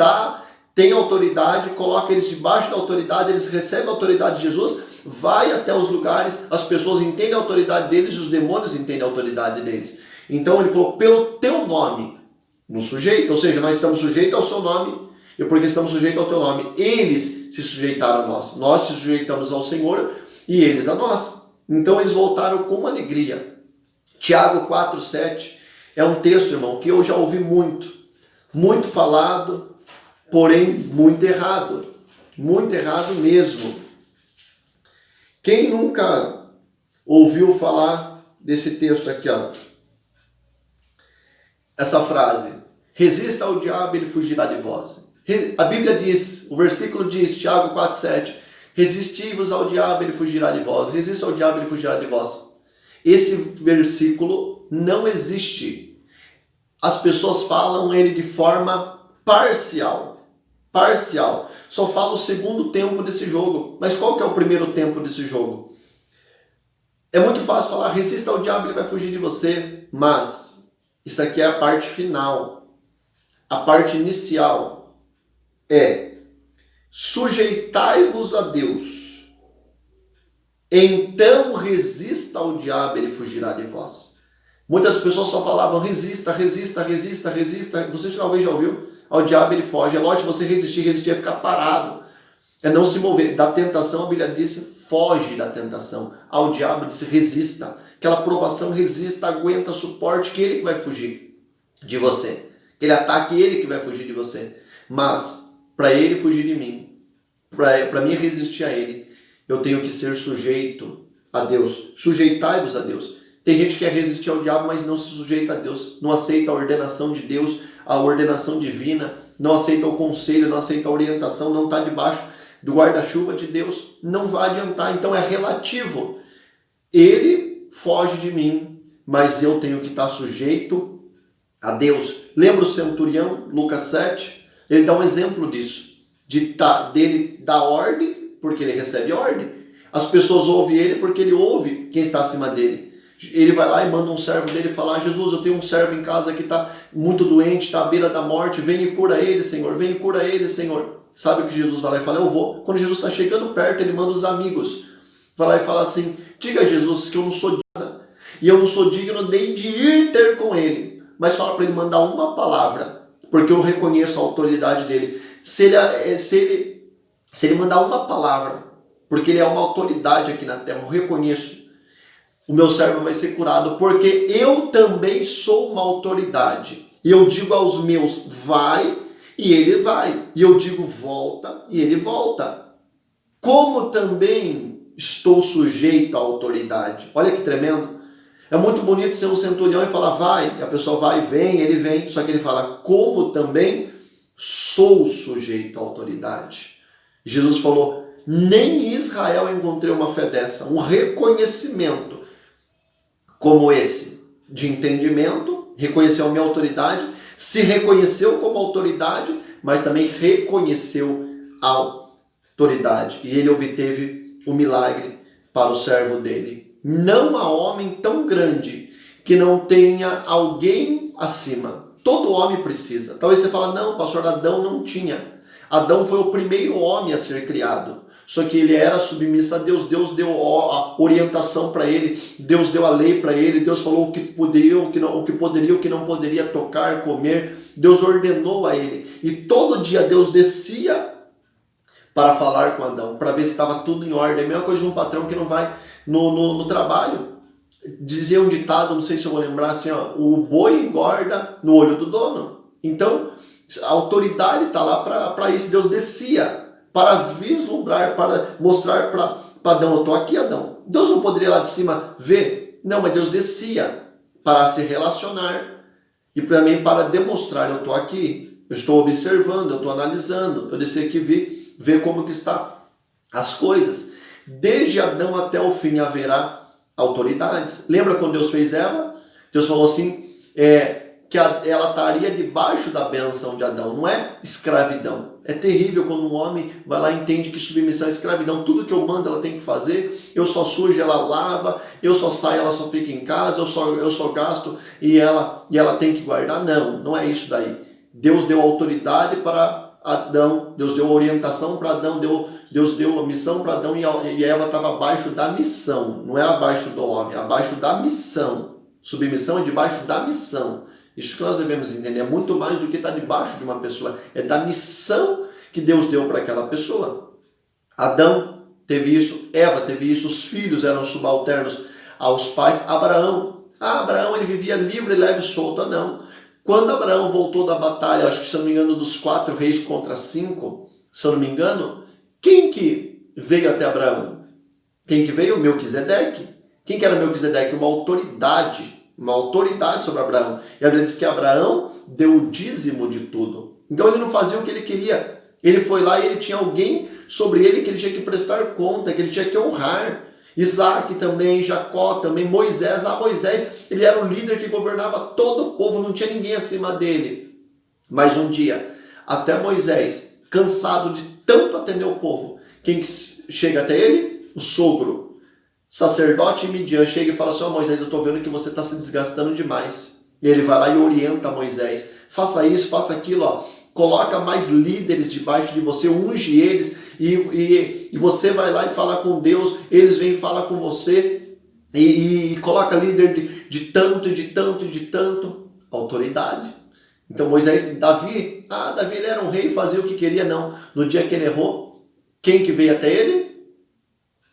tem autoridade, coloca eles debaixo da autoridade, eles recebem a autoridade de Jesus, vai até os lugares, as pessoas entendem a autoridade deles e os demônios entendem a autoridade deles. Então ele falou, pelo teu nome, nos sujeita, ou seja, nós estamos sujeitos ao seu nome, e porque estamos sujeitos ao teu nome, eles se sujeitaram a nós. Nós se sujeitamos ao Senhor e eles a nós. Então eles voltaram com alegria. Tiago 4, 7 é um texto, irmão, que eu já ouvi muito falado, porém muito errado mesmo. Quem nunca ouviu falar desse texto aqui, essa frase, resista ao diabo, ele fugirá de vós. A Bíblia diz, o versículo diz, Tiago 4, 7, resisti-vos ao diabo, ele fugirá de vós. Resista ao diabo, ele fugirá de vós. Esse versículo não existe. As pessoas falam ele de forma parcial. Só fala o segundo tempo desse jogo. Mas qual que é o primeiro tempo desse jogo? É muito fácil falar, resista ao diabo, ele vai fugir de você. Mas isso aqui é a parte final. A parte inicial é sujeitai-vos a Deus. Então resista ao diabo, ele fugirá de vós. Muitas pessoas só falavam resista. Você talvez já ouviu? Ao diabo ele foge. É lógico, você resistir é ficar parado. É não se mover. Da tentação, a Bíblia disse, foge da tentação. Ao diabo disse, resista. Aquela provação, resista, aguenta, suporte, que ele que vai fugir de você. Aquele ataque, ele que vai fugir de você. Mas, para ele fugir de mim, para mim resistir a ele, eu tenho que ser sujeito a Deus. Sujeitai-vos a Deus. Tem gente que quer resistir ao diabo, mas não se sujeita a Deus. Não aceita a ordenação de Deus, a ordenação divina. Não aceita o conselho, não aceita a orientação. Não está debaixo do guarda-chuva de Deus. Não vai adiantar. Então é relativo. Ele foge de mim, mas eu tenho que estar sujeito a Deus. Lembra o centurião, Lucas 7? Ele dá um exemplo disso. Dele dar ordem, porque ele recebe ordem. As pessoas ouvem ele porque ele ouve quem está acima dele. Ele vai lá e manda um servo dele falar, Jesus, eu tenho um servo em casa que está muito doente, está à beira da morte, vem e cura ele, Senhor, vem e cura ele, Senhor. Sabe o que Jesus vai lá e fala? Eu vou. Quando Jesus está chegando perto, ele manda os amigos. Vai lá e fala assim, diga a Jesus que eu não sou digno, e eu não sou digno nem de ir ter com ele. Mas fala para ele mandar uma palavra, porque eu reconheço a autoridade dele. Se ele mandar uma palavra, porque ele é uma autoridade aqui na terra, eu reconheço, o meu servo vai ser curado, porque eu também sou uma autoridade. E eu digo aos meus, vai, e ele vai. E eu digo, volta, e ele volta. Como também estou sujeito à autoridade. Olha que tremendo. É muito bonito ser um centurião e falar, vai, e a pessoa vai, vem, ele vem. Só que ele fala, como também sou sujeito à autoridade. Jesus falou, nem em Israel encontrei uma fé dessa, um reconhecimento como esse, de entendimento, reconheceu a minha autoridade, se reconheceu como autoridade, mas também reconheceu a autoridade. E ele obteve o milagre para o servo dele. Não há homem tão grande que não tenha alguém acima. Todo homem precisa. Talvez você fale, não, pastor, Adão não tinha. Adão foi o primeiro homem a ser criado. Só que ele era submisso a Deus. Deus deu a orientação para ele. Deus deu a lei para ele. Deus falou o que poderia, o que não poderia tocar, comer. Deus ordenou a ele. E todo dia Deus descia para falar com Adão, para ver se estava tudo em ordem. É a mesma coisa de um patrão que não vai no trabalho. Dizia um ditado, não sei se eu vou lembrar, assim, ó, o boi engorda no olho do dono. Então, A autoridade está lá para isso. Deus descia para vislumbrar, para mostrar para Adão, eu estou aqui, Adão. Deus não poderia lá de cima ver? Não, mas Deus descia para se relacionar e também para demonstrar, eu estou aqui, eu estou observando, eu estou analisando, eu desci aqui ver como que está as coisas. Desde Adão até o fim haverá autoridades. Lembra quando Deus fez Eva? Deus falou assim, que ela estaria debaixo da bênção de Adão, não é escravidão. É terrível quando um homem vai lá e entende que submissão é escravidão. Tudo que eu mando ela tem que fazer, eu só sujo, ela lava, eu só saio, ela só fica em casa, eu só gasto e ela tem que guardar. Não, não é isso daí. Deus deu autoridade para Adão, Deus deu orientação para Adão, Deus deu a missão para Adão e Eva estava abaixo da missão, não é abaixo do homem, é abaixo da missão. Submissão é debaixo da missão. Isso que nós devemos entender, é muito mais do que estar debaixo de uma pessoa, é da missão que Deus deu para aquela pessoa. Adão teve isso, Eva teve isso, os filhos eram subalternos aos pais. Abraão ele vivia livre, leve e solto, não. Quando Abraão voltou da batalha, acho que se eu não me engano, dos 4 reis contra 5, se eu não me engano, quem que veio até Abraão? Quem que veio? Melquisedeque. Quem que era Melquisedeque? Uma autoridade sobre Abraão. E a Bíblia diz que Abraão deu o dízimo de tudo. Então ele não fazia o que ele queria. Ele foi lá e ele tinha alguém sobre ele que ele tinha que prestar conta, que ele tinha que honrar. Isaac também, Jacó também, Moisés. Moisés, ele era o líder que governava todo o povo, não tinha ninguém acima dele. Mas um dia, até Moisés, cansado de tanto atender o povo, quem que chega até ele? O sogro. Sacerdote Midian chega e fala assim, Moisés, eu estou vendo que você está se desgastando demais. E ele vai lá e orienta Moisés. Faça isso, faça aquilo, coloca mais líderes debaixo de você, unge eles, e você vai lá e fala com Deus, eles vêm falar com você, e coloca líder de tanto, de tanto, de tanto, autoridade. Então Davi ele era um rei, fazia o que queria, não. No dia que ele errou, quem que veio até ele?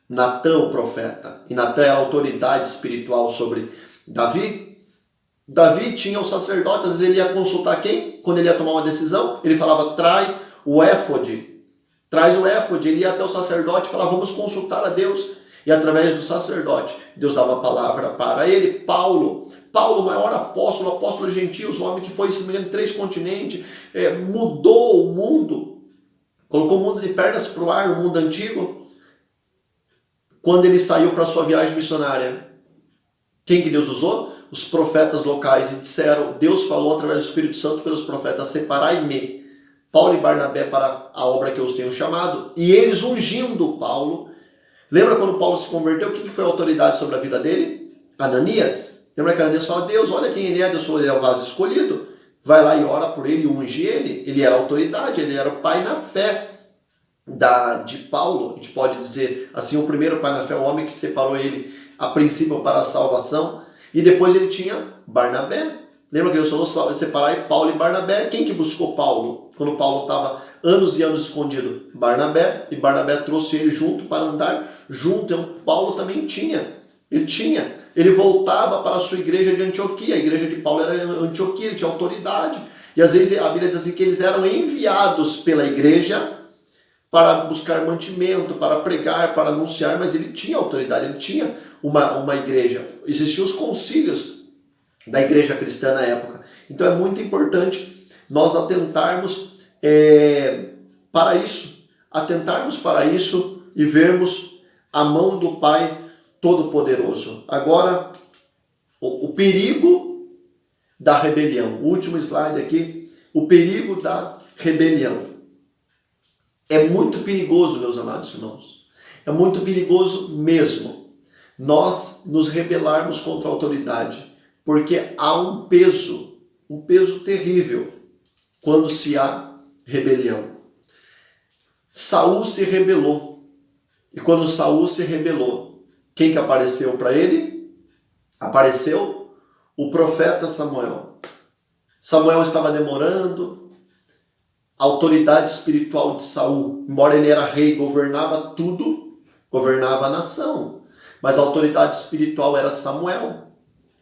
Natã, o profeta. E Natã era a autoridade espiritual sobre Davi. Davi tinha o sacerdote, às vezes ele ia consultar quem? Quando ele ia tomar uma decisão, ele falava, traz o éfode. Ele ia até o sacerdote e falava, vamos consultar a Deus. E através do sacerdote, Deus dava a palavra para ele. Paulo, o maior apóstolo gentios, o homem que foi, se não me engano, 3 continentes, mudou o mundo, colocou o mundo de pernas para o ar, o mundo antigo. Quando ele saiu para a sua viagem missionária, quem que Deus usou? Os profetas locais, e disseram, Deus falou através do Espírito Santo pelos profetas, separai-me, Paulo e Barnabé, para a obra que eu os tenho chamado, e eles ungindo Paulo. Lembra quando Paulo se converteu, quem foi a autoridade sobre a vida dele? Ananias. Lembra que Ananias fala, Deus, olha quem ele é, Deus falou, ele é o vaso escolhido, vai lá e ora por ele, unge ele era autoridade, ele era o pai na fé de Paulo, a gente pode dizer assim, o primeiro pai na fé, o homem que separou ele a princípio para a salvação, e depois ele tinha Barnabé. Lembra que Deus falou separar Paulo e Barnabé? Quem que buscou Paulo? Quando Paulo estava anos e anos escondido? Barnabé, e Barnabé trouxe ele junto para andar junto. Então Paulo também ele voltava para a sua igreja de Antioquia, a igreja de Paulo era Antioquia, ele tinha autoridade, e às vezes a Bíblia diz assim que eles eram enviados pela igreja para buscar mantimento, para pregar, para anunciar, mas ele tinha autoridade, ele tinha uma igreja. Existiam os concílios da igreja cristã na época. Então é muito importante nós atentarmos para isso e vermos a mão do Pai Todo-Poderoso. Agora, o perigo da rebelião. O último slide aqui, o perigo da rebelião. É muito perigoso, meus amados irmãos. É muito perigoso mesmo nós nos rebelarmos contra a autoridade, porque há um peso terrível quando se há rebelião. Saul se rebelou. E quando Saul se rebelou, quem que apareceu para ele? Apareceu o profeta Samuel. Samuel estava demorando. A autoridade espiritual de Saul, embora ele era rei, governava tudo, governava a nação, mas a autoridade espiritual era Samuel.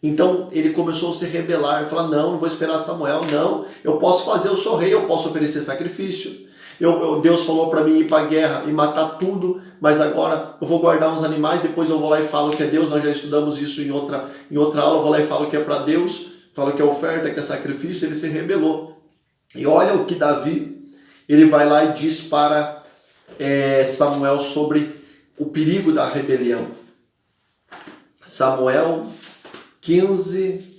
Então ele começou a se rebelar, falar, não vou esperar Samuel, não, eu posso fazer, eu sou rei, eu posso oferecer sacrifício. Deus falou para mim ir para a guerra e matar tudo, mas agora eu vou guardar uns animais, depois eu vou lá e falo que é Deus, nós já estudamos isso em outra aula, eu vou lá e falo que é para Deus, falo que é oferta, que é sacrifício, ele se rebelou. E olha o que Davi, ele vai lá e diz para Samuel sobre o perigo da rebelião. Samuel 15,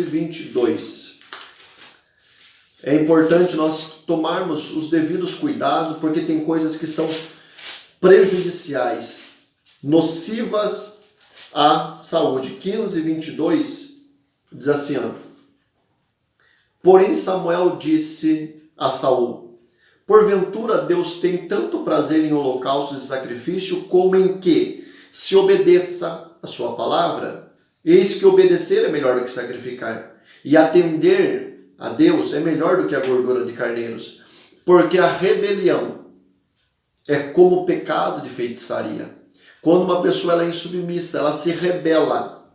22. É importante nós tomarmos os devidos cuidados, porque tem coisas que são prejudiciais, nocivas à saúde. 15, 22 diz assim, ó, porém Samuel disse a Saul, porventura Deus tem tanto prazer em holocaustos e sacrifício, como em que se obedeça a sua palavra? Eis que obedecer é melhor do que sacrificar, e atender a Deus é melhor do que a gordura de carneiros, porque a rebelião é como o pecado de feitiçaria. Quando uma pessoa ela é insubmissa, ela se rebela,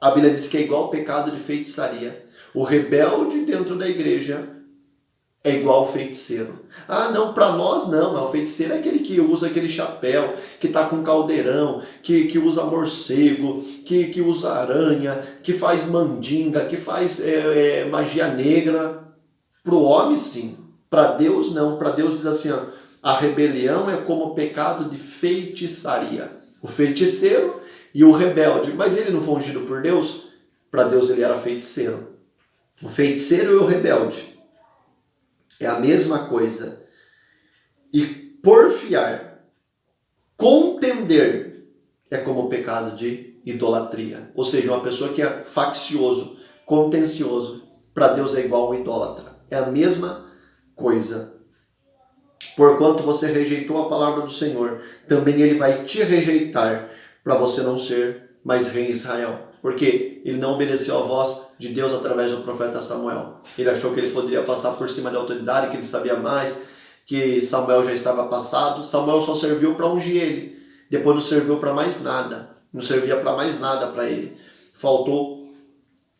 a Bíblia diz que é igual ao pecado de feitiçaria. O rebelde dentro da igreja é igual ao feiticeiro. Ah, não, para nós não. O feiticeiro é aquele que usa aquele chapéu, que está com caldeirão, que usa morcego, que usa aranha, que faz mandinga, que faz magia negra. Para o homem, sim. Para Deus, não. Para Deus diz assim, ó, a rebelião é como o pecado de feitiçaria. O feiticeiro e o rebelde. Mas ele não foi ungido por Deus? Para Deus ele era feiticeiro. O feiticeiro e o rebelde é a mesma coisa. E porfiar, contender, é como o pecado de idolatria. Ou seja, uma pessoa que é faccioso, contencioso, para Deus é igual a um idólatra. É a mesma coisa. Porquanto você rejeitou a palavra do Senhor, também ele vai te rejeitar, para você não ser mais rei em Israel. Porque ele não obedeceu a voz de Deus através do profeta Samuel. Ele achou que ele poderia passar por cima da autoridade, que ele sabia mais, que Samuel já estava passado. Samuel só serviu para ungir ele. Depois não serviu para mais nada. Não servia para mais nada para ele. Faltou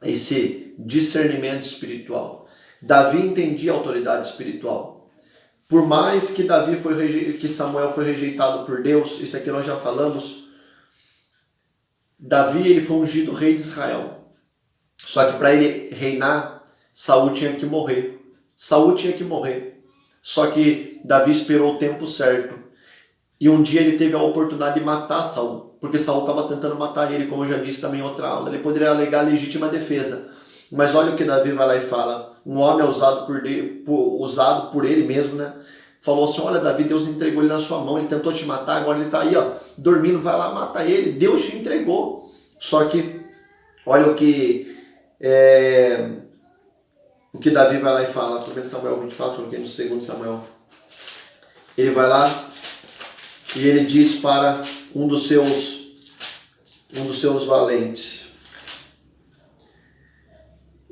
esse discernimento espiritual. Davi entendia a autoridade espiritual. Por mais que que Samuel foi rejeitado por Deus, isso aqui nós já falamos, Davi ele foi ungido rei de Israel. Só que para ele reinar, Saul tinha que morrer. Saul tinha que morrer. Só que Davi esperou o tempo certo. E um dia ele teve a oportunidade de matar Saul, porque Saul estava tentando matar ele, como eu já disse também em outra aula. Ele poderia alegar legítima defesa. Mas olha o que Davi vai lá e fala. Um homem usado por ele mesmo, né? Falou assim, olha Davi, Deus entregou ele na sua mão, ele tentou te matar, agora ele está aí, ó, dormindo, vai lá, mata ele, Deus te entregou. Só que, olha o que Davi vai lá e fala, 1 Samuel 24, porque no 2 Samuel, ele vai lá e ele diz para um dos seus valentes.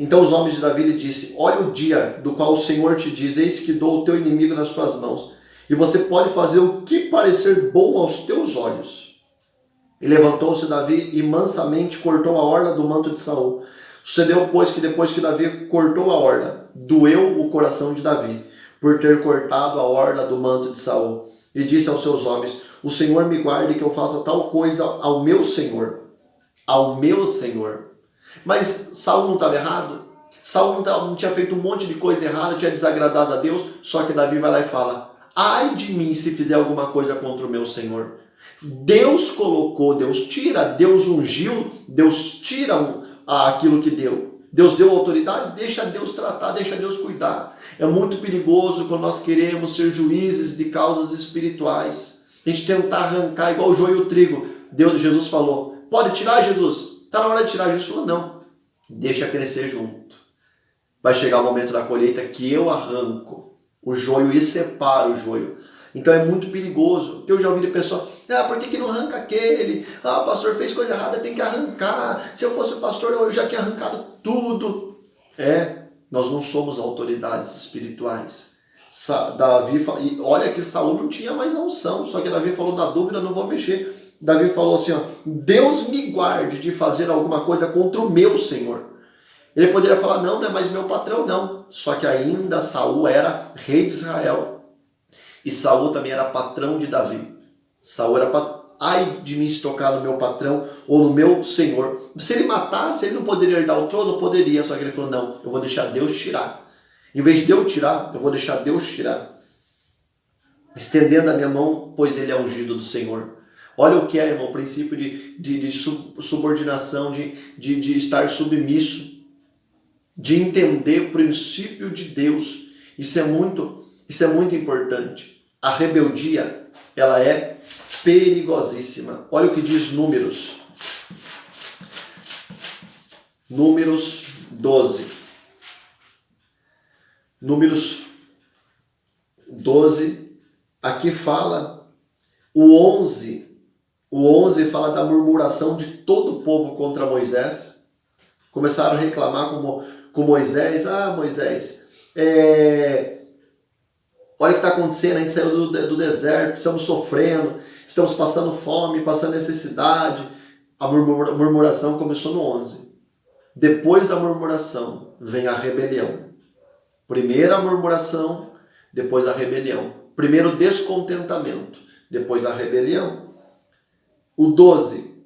Então os homens de Davi lhe disse, olha o dia do qual o Senhor te diz, eis que dou o teu inimigo nas tuas mãos, e você pode fazer o que parecer bom aos teus olhos. E levantou-se Davi e mansamente cortou a orla do manto de Saul. Sucedeu, pois, que depois que Davi cortou a orla, doeu o coração de Davi, por ter cortado a orla do manto de Saul. E disse aos seus homens, o Senhor me guarde que eu faça tal coisa ao meu Senhor. Ao meu Senhor. Mas Saul não estava errado? Saul não tinha feito um monte de coisa errada, tinha desagradado a Deus, só que Davi vai lá e fala, ai de mim se fizer alguma coisa contra o meu Senhor. Deus colocou, Deus tira, Deus ungiu, Deus tira aquilo que deu. Deus deu autoridade, deixa Deus tratar, deixa Deus cuidar. É muito perigoso quando nós queremos ser juízes de causas espirituais. A gente tentar arrancar igual o joio e o trigo. Jesus falou, pode tirar, Jesus? Está na hora de tirar. Jesus falou, não, deixa crescer junto. Vai chegar o momento da colheita que eu arranco o joio e separo o joio. Então é muito perigoso. Eu já ouvi de pessoa, por que não arranca aquele? O pastor fez coisa errada, tem que arrancar. Se eu fosse o pastor, eu já tinha arrancado tudo. Nós não somos autoridades espirituais. Davi, olha que Saul não tinha mais a unção, só que Davi falou, na dúvida não vou mexer. Davi falou assim, ó, Deus me guarde de fazer alguma coisa contra o meu Senhor. Ele poderia falar, não é mais meu patrão, não. Só que ainda Saul era rei de Israel. E Saul também era patrão de Davi. Saul era patrão. Ai de mim se tocar no meu patrão ou no meu Senhor. Se ele matasse, ele não poderia herdar o trono? Poderia, só que ele falou, não, eu vou deixar Deus tirar. Em vez de eu tirar, eu vou deixar Deus tirar. Estendendo a minha mão, pois ele é ungido do Senhor. Olha o que é, irmão, o princípio de subordinação, de estar submisso, de entender o princípio de Deus. Isso é muito importante. A rebeldia, ela é perigosíssima. Olha o que diz Números. Números 12. Números 12. Aqui fala o 11. O 11 fala da murmuração de todo o povo contra Moisés. Começaram a reclamar com Moisés. Ah, Moisés, olha o que está acontecendo, a gente saiu do deserto, estamos sofrendo, estamos passando fome, passando necessidade. A murmuração começou no 11. Depois da murmuração vem a rebelião. Primeiro a murmuração, depois a rebelião. Primeiro o descontentamento, depois a rebelião. O 12,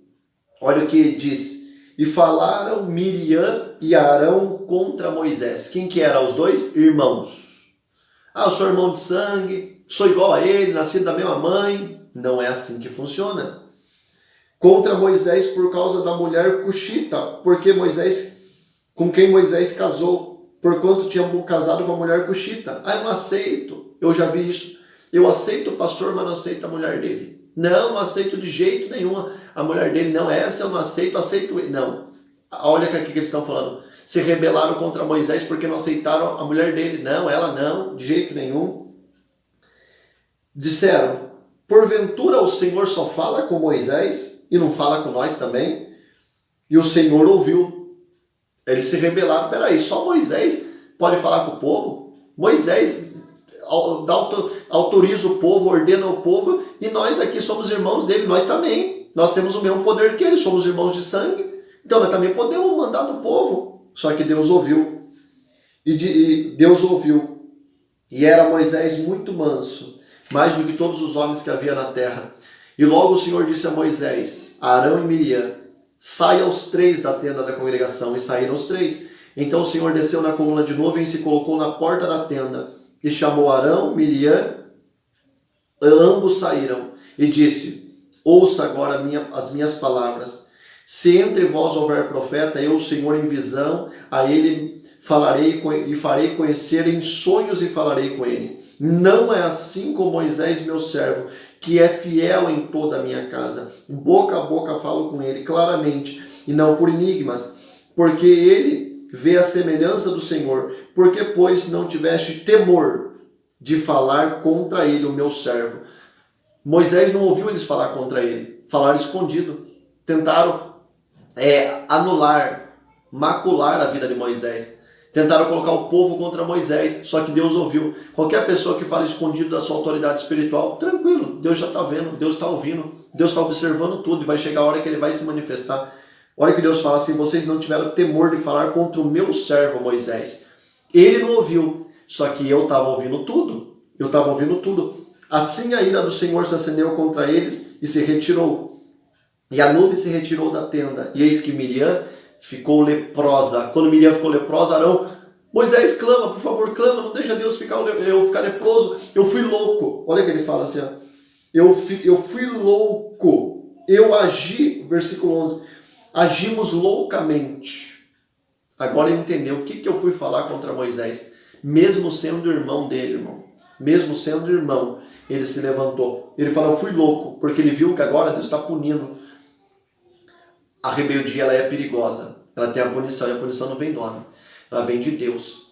olha o que diz. E falaram Miriam e Arão contra Moisés. Quem que eram os dois? Irmãos. Ah, eu sou irmão de sangue, sou igual a ele, nascido da mesma mãe. Não é assim que funciona. Contra Moisés por causa da mulher cuxita, porque Moisés, com quem Moisés casou, porquanto tinha casado com a mulher cuxita. Ah, eu não aceito, eu já vi isso. Eu aceito o pastor, mas não aceito a mulher dele. Não aceito de jeito nenhum a mulher dele. Não, essa eu não aceito, aceito ele. Não. Olha aqui que eles estão falando. Se rebelaram contra Moisés porque não aceitaram a mulher dele. Não, ela não, de jeito nenhum. Disseram, porventura o Senhor só fala com Moisés e não fala com nós também? E o Senhor ouviu. Eles se rebelaram. Peraí, só Moisés pode falar com o povo? Moisés autoriza o povo, ordena o povo, e nós aqui somos irmãos dele, nós também. Nós temos o mesmo poder que ele, somos irmãos de sangue, então nós também podemos mandar no povo. Só que Deus ouviu. E Deus ouviu. E era Moisés muito manso, mais do que todos os homens que havia na terra. E logo o Senhor disse a Moisés, a Arão e Miriam, saiam os três da tenda da congregação. E saíram os três. Então o Senhor desceu na coluna de nuvem e se colocou na porta da tenda. E chamou Arão, Miriam, ambos saíram, e disse, ouça agora as minhas palavras. Se entre vós houver profeta, eu, o Senhor, em visão, a ele falarei e farei conhecer em sonhos e falarei com ele. Não é assim com Moisés, meu servo, que é fiel em toda a minha casa. Boca a boca falo com ele claramente, e não por enigmas, porque ele vê a semelhança do Senhor. Porque, pois, não tiveste temor de falar contra ele, o meu servo. Moisés não ouviu eles falar contra ele. Falaram escondido. Tentaram anular, macular a vida de Moisés. Tentaram colocar o povo contra Moisés. Só que Deus ouviu. Qualquer pessoa que fala escondido da sua autoridade espiritual, tranquilo. Deus já está vendo, Deus está ouvindo. Deus está observando tudo. E vai chegar a hora que ele vai se manifestar. Olha que Deus fala assim, vocês não tiveram temor de falar contra o meu servo Moisés. Ele não ouviu, só que eu estava ouvindo tudo. Eu estava ouvindo tudo. Assim a ira do Senhor se acendeu contra eles e se retirou. E a nuvem se retirou da tenda. E eis que Miriam ficou leprosa. Quando Miriam ficou leprosa, Arão, Moisés, clama, por favor, clama, não deixa Deus eu ficar leproso. Eu fui louco. Olha que ele fala assim, ó. Eu fui louco. Eu agi, versículo 11. Agimos loucamente. Agora ele entendeu o que eu fui falar contra Moisés. Mesmo sendo irmão dele, irmão. Mesmo sendo irmão, ele se levantou. Ele falou, eu fui louco, porque ele viu que agora Deus está punindo. A rebeldia, ela é perigosa. Ela tem a punição, e a punição não vem do homem. Ela vem de Deus.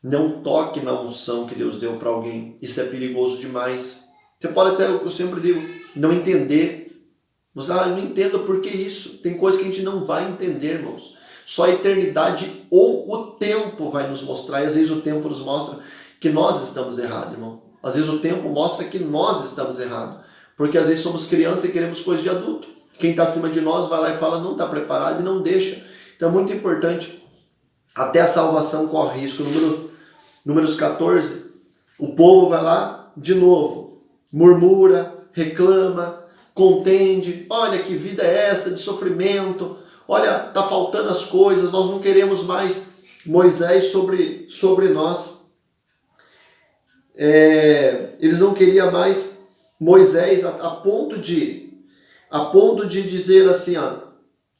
Não toque na unção que Deus deu para alguém. Isso é perigoso demais. Você pode até, eu sempre digo, não entender. Mas, eu não entendo por que isso. Tem coisas que a gente não vai entender, irmãos. Só a eternidade ou o tempo vai nos mostrar. E às vezes o tempo nos mostra que nós estamos errados, irmão. Às vezes o tempo mostra que nós estamos errados. Porque às vezes somos criança e queremos coisa de adulto. Quem está acima de nós vai lá e fala, não está preparado e não deixa. Então é muito importante, até a salvação corre risco. Números 14, o povo vai lá de novo, murmura, reclama, contende, olha que vida é essa de sofrimento, olha, está faltando as coisas, nós não queremos mais Moisés sobre nós. Eles não queriam mais Moisés a ponto de dizer assim,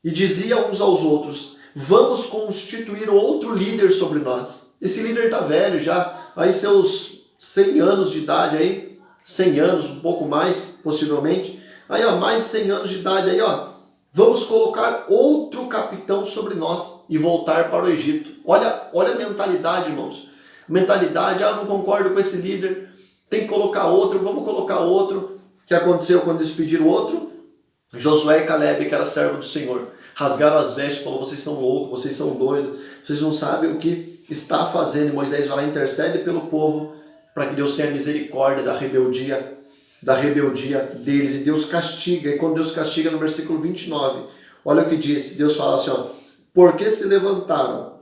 e diziam uns aos outros, vamos constituir outro líder sobre nós. Esse líder está velho já, aí seus 100 anos de idade, aí, 100 anos, um pouco mais, possivelmente, aí mais de 100 anos de idade, aí vamos colocar outro capitão sobre nós e voltar para o Egito. Olha a mentalidade, irmãos. Mentalidade, não concordo com esse líder, tem que colocar outro, vamos colocar outro. O que aconteceu quando eles pediram outro? Josué e Caleb, que era servo do Senhor, rasgaram as vestes e falaram, vocês são loucos, vocês são doidos, vocês não sabem o que está fazendo. E Moisés vai lá e intercede pelo povo, para que Deus tenha misericórdia da rebeldia deles, e Deus castiga. E quando Deus castiga, no versículo 29, olha o que diz, Deus fala assim, porque se levantaram,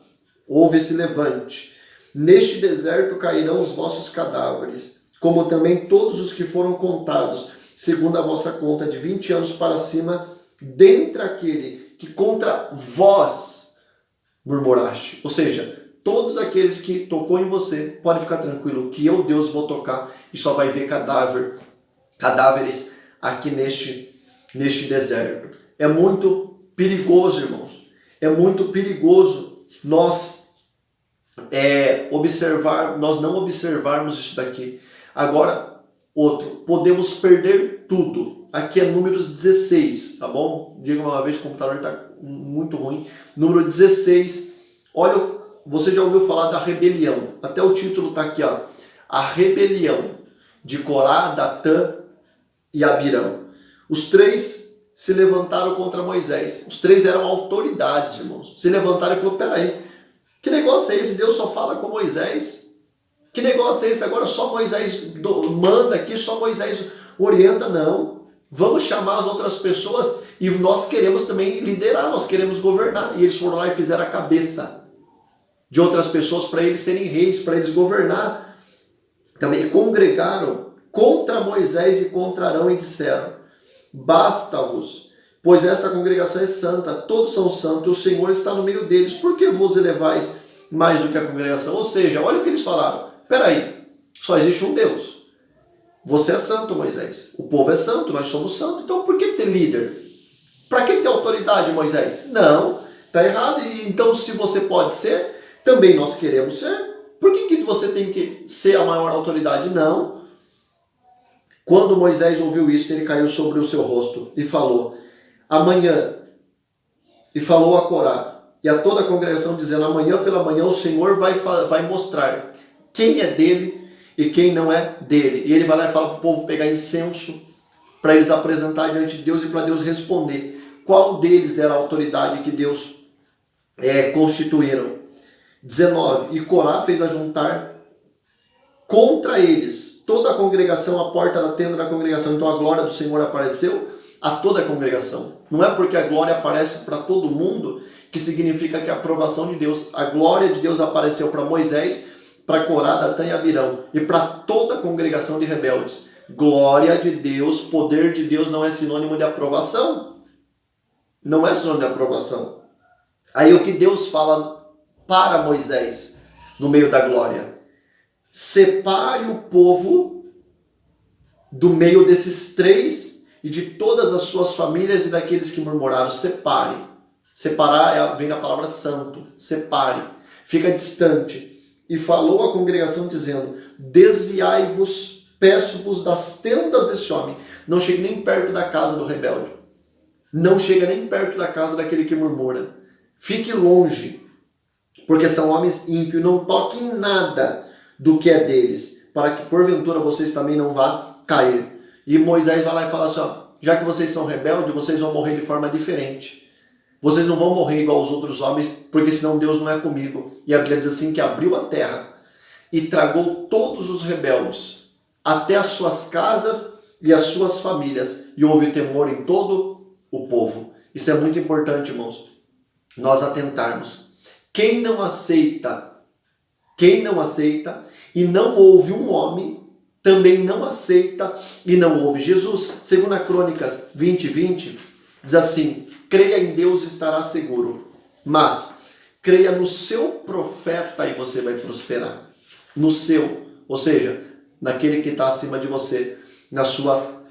houve esse levante, neste deserto cairão os vossos cadáveres, como também todos os que foram contados, segundo a vossa conta, de 20 anos para cima, dentre aquele que contra vós murmuraste. Ou seja, todos aqueles que tocou em você, pode ficar tranquilo, que eu, Deus, vou tocar e só vai ver cadáveres aqui neste deserto. É muito perigoso, irmãos. É muito perigoso nós não observarmos isso daqui. Agora, outro, podemos perder tudo. Aqui é Números 16, tá bom? Diga uma vez, o computador está muito ruim. Número 16, olha, você já ouviu falar da rebelião. Até o título está aqui, a rebelião de Corá, Datã e Abirão. Os três se levantaram contra Moisés. Os três eram autoridades, irmãos. Se levantaram e falaram, peraí, que negócio é esse? Deus só fala com Moisés? Que negócio é esse? Agora só Moisés manda aqui, só Moisés orienta? Não. Vamos chamar as outras pessoas e nós queremos também liderar, nós queremos governar. E eles foram lá e fizeram a cabeça de outras pessoas para eles serem reis, para eles governar. Também congregaram contra Moisés e contra Arão e disseram, basta-vos, pois esta congregação é santa, todos são santos, o Senhor está no meio deles, por que vos elevais mais do que a congregação? Ou seja, olha o que eles falaram, peraí, só existe um Deus, você é santo, Moisés, o povo é santo, nós somos santos, então por que ter líder? Para que ter autoridade, Moisés? Não, está errado, e então se você pode ser, também nós queremos ser, por que você tem que ser a maior autoridade? Não. Quando Moisés ouviu isso, ele caiu sobre o seu rosto e falou, amanhã, e falou a Corá e a toda a congregação, dizendo, amanhã pela manhã o Senhor vai mostrar quem é dele e quem não é dele. E ele vai lá e fala para o povo pegar incenso, para eles apresentar diante de Deus e para Deus responder qual deles era a autoridade que Deus constituíram. 19, e Corá fez ajuntar contra eles toda a congregação à porta da tenda da congregação. Então a glória do Senhor apareceu a toda a congregação. Não é porque a glória aparece para todo mundo que significa que a aprovação de Deus, a glória de Deus apareceu para Moisés, para Corá, Datã e Abirão e para toda a congregação de rebeldes. Glória de Deus, poder de Deus não é sinônimo de aprovação. Não é sinônimo de aprovação. Aí o que Deus fala para Moisés no meio da glória? Separe o povo do meio desses três e de todas as suas famílias e daqueles que murmuraram. Separe. Separar vem da palavra santo. Separe. Fica distante. E falou à congregação dizendo, desviai-vos, peço-vos das tendas desse homem. Não chegue nem perto da casa do rebelde. Não chega nem perto da casa daquele que murmura. Fique longe, porque são homens ímpios. Não toquem nada do que é deles, para que porventura vocês também não vá cair. E Moisés vai lá e fala assim, já que vocês são rebeldes, vocês vão morrer de forma diferente. Vocês não vão morrer igual os outros homens, porque senão Deus não é comigo. E a Bíblia diz assim, que abriu a terra e tragou todos os rebeldes, até as suas casas e as suas famílias, e houve temor em todo o povo. Isso é muito importante, irmãos, nós atentarmos. Quem não aceita e não ouve um homem, também não aceita e não ouve Jesus. Segundo a Crônicas 20:20, diz assim: creia em Deus e estará seguro, mas creia no seu profeta e você vai prosperar. No seu, ou seja, naquele que está acima de você, na sua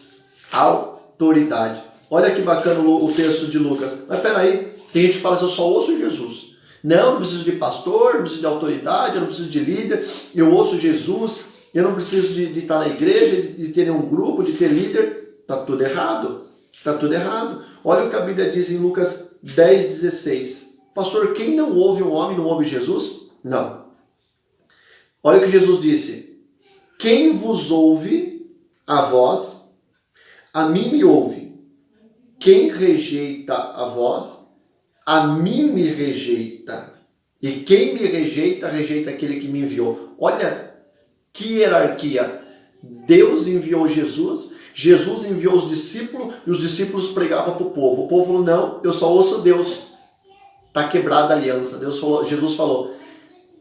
autoridade. Olha que bacana o texto de Lucas. Mas peraí, tem gente que fala assim: eu só ouço Jesus. Não preciso de pastor, não preciso de autoridade, eu não preciso de líder, eu ouço Jesus, eu não preciso de estar na igreja, de ter nenhum grupo, de ter líder. Está tudo errado. Está tudo errado. Olha o que a Bíblia diz em Lucas 10:16. Pastor, quem não ouve um homem não ouve Jesus? Não. Olha o que Jesus disse: quem vos ouve a vós, a mim me ouve. Quem rejeita a vós, a mim me rejeita. E quem me rejeita, rejeita aquele que me enviou. Olha que hierarquia. Deus enviou Jesus, Jesus enviou os discípulos e os discípulos pregavam para o povo. O povo falou: não, eu só ouço Deus. Está quebrada a aliança. Jesus falou: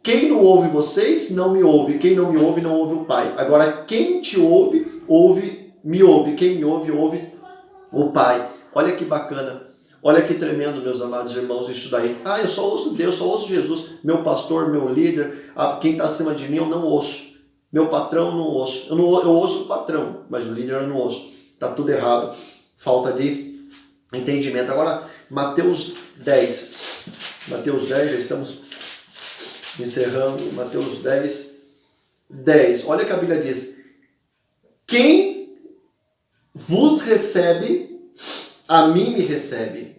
quem não ouve vocês, não me ouve. Quem não me ouve, não ouve o Pai. Agora, quem te ouve, me ouve. Quem me ouve, ouve o Pai. Olha que bacana. Olha que tremendo, meus amados irmãos, isso daí. Eu só ouço Deus, só ouço Jesus. Meu pastor, meu líder, quem está acima de mim, eu não ouço. Meu patrão, eu não ouço. Eu ouço o patrão, mas o líder eu não ouço. Está tudo errado. Falta de entendimento. Agora, Mateus 10. Mateus 10, já estamos encerrando. Mateus 10. Olha o que a Bíblia diz: quem vos recebe, a mim me recebe.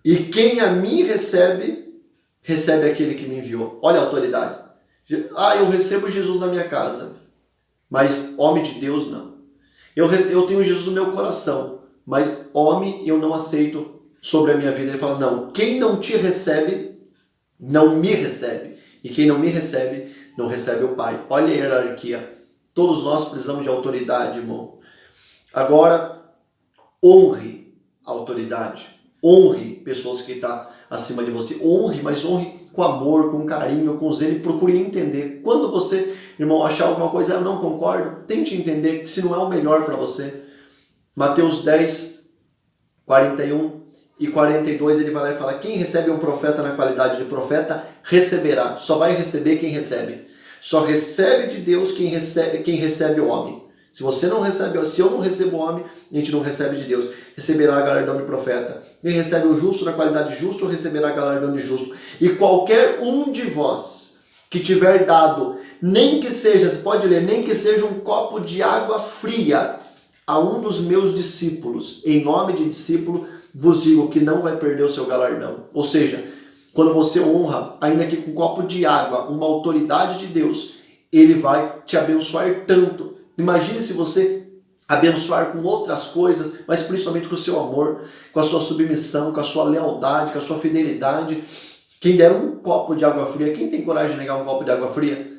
E quem a mim recebe, recebe aquele que me enviou. Olha a autoridade. Eu recebo Jesus na minha casa, mas homem de Deus não. Eu tenho Jesus no meu coração, mas homem eu não aceito sobre a minha vida. Ele fala: não, quem não te recebe, não me recebe. E quem não me recebe, não recebe o Pai. Olha a hierarquia. Todos nós precisamos de autoridade, irmão. Agora, honre a autoridade. Honre pessoas que estão acima de você. Honre, mas honre com amor, com carinho, com zelo. E procure entender. Quando você, irmão, achar alguma coisa, eu não concordo, tente entender que se não é o melhor para você. Mateus 10, 41 e 42, ele vai lá e fala: quem recebe um profeta na qualidade de profeta, receberá. Só vai receber quem recebe. Só recebe de Deus quem recebe o homem. Se você não recebe, se eu não recebo o homem, a gente não recebe de Deus. Receberá galardão de profeta. Quem recebe o justo na qualidade de justo, receberá galardão de justo. E qualquer um de vós que tiver dado, nem que seja, você pode ler, nem que seja um copo de água fria a um dos meus discípulos, em nome de discípulo, vos digo que não vai perder o seu galardão. Ou seja, quando você honra, ainda que com um copo de água, uma autoridade de Deus, ele vai te abençoar tanto. Imagine se você abençoar com outras coisas, mas principalmente com o seu amor, com a sua submissão, com a sua lealdade, com a sua fidelidade. Quem der um copo de água fria, quem tem coragem de negar um copo de água fria?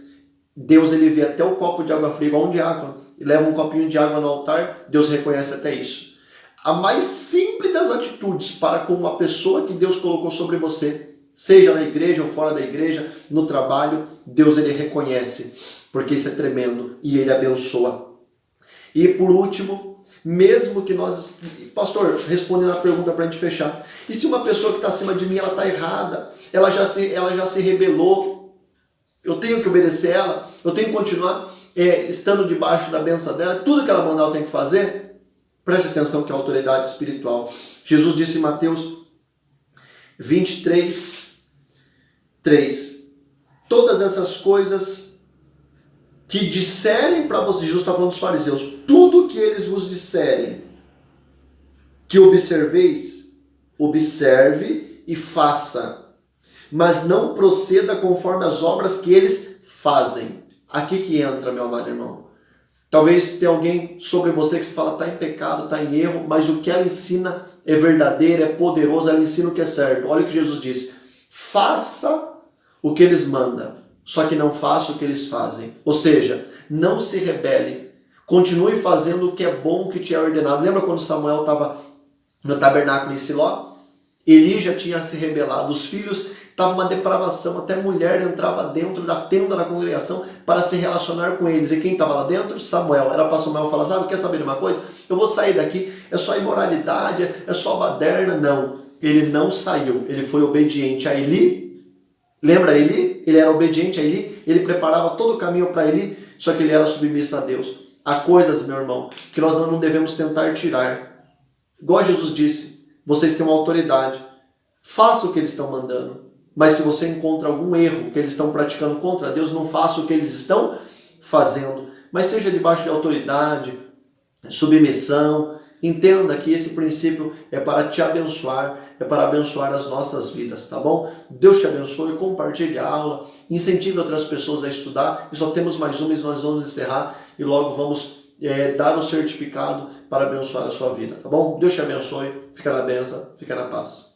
Deus, ele vê até o copo de água fria, igual um diácono, e leva um copinho de água no altar, Deus reconhece até isso. A mais simples das atitudes para com uma pessoa que Deus colocou sobre você, seja na igreja ou fora da igreja, no trabalho, Deus, ele reconhece, porque isso é tremendo, e ele abençoa. E por último, mesmo que nós... Pastor, respondendo a pergunta para a gente fechar. E se uma pessoa que está acima de mim, ela está errada, ela já se rebelou, eu tenho que obedecer ela, eu tenho que continuar estando debaixo da bênção dela, tudo que ela mandar eu tenho que fazer? Preste atenção que é a autoridade espiritual. Jesus disse em Mateus 23, 3. Todas essas coisas que disserem para vocês, Jesus está falando dos fariseus, tudo que eles vos disserem que observeis, observe e faça, mas não proceda conforme as obras que eles fazem. Aqui que entra, meu amado irmão. Talvez tenha alguém sobre você que fala, está em pecado, está em erro, mas o que ela ensina é verdadeiro, é poderoso, ela ensina o que é certo. Olha o que Jesus diz: faça o que eles mandam, só que não faça o que eles fazem. Ou seja, não se rebele. Continue fazendo o que é bom, que te é ordenado. Lembra quando Samuel estava no tabernáculo em Siló? Eli já tinha se rebelado, os filhos estavam uma depravação, até mulher entrava dentro da tenda da congregação para se relacionar com eles. E quem estava lá dentro? Samuel. Era para Samuel falar, sabe, quer saber de uma coisa? Eu vou sair daqui, é só imoralidade, é só baderna. Não, ele não saiu, ele foi obediente a Eli. Lembra Eli? Ele era obediente a Eli, ele preparava todo o caminho para Eli, só que ele era submisso a Deus. Há coisas, meu irmão, que nós não devemos tentar tirar. Igual Jesus disse, vocês têm uma autoridade, faça o que eles estão mandando. Mas se você encontra algum erro que eles estão praticando contra Deus, não faça o que eles estão fazendo. Mas esteja debaixo de autoridade, submissão. Entenda que esse princípio é para te abençoar, é para abençoar as nossas vidas, tá bom? Deus te abençoe, compartilhe a aula, incentive outras pessoas a estudar. E só temos mais uma e nós vamos encerrar e logo vamos dar o certificado para abençoar a sua vida, tá bom? Deus te abençoe, fica na bênção, fica na paz.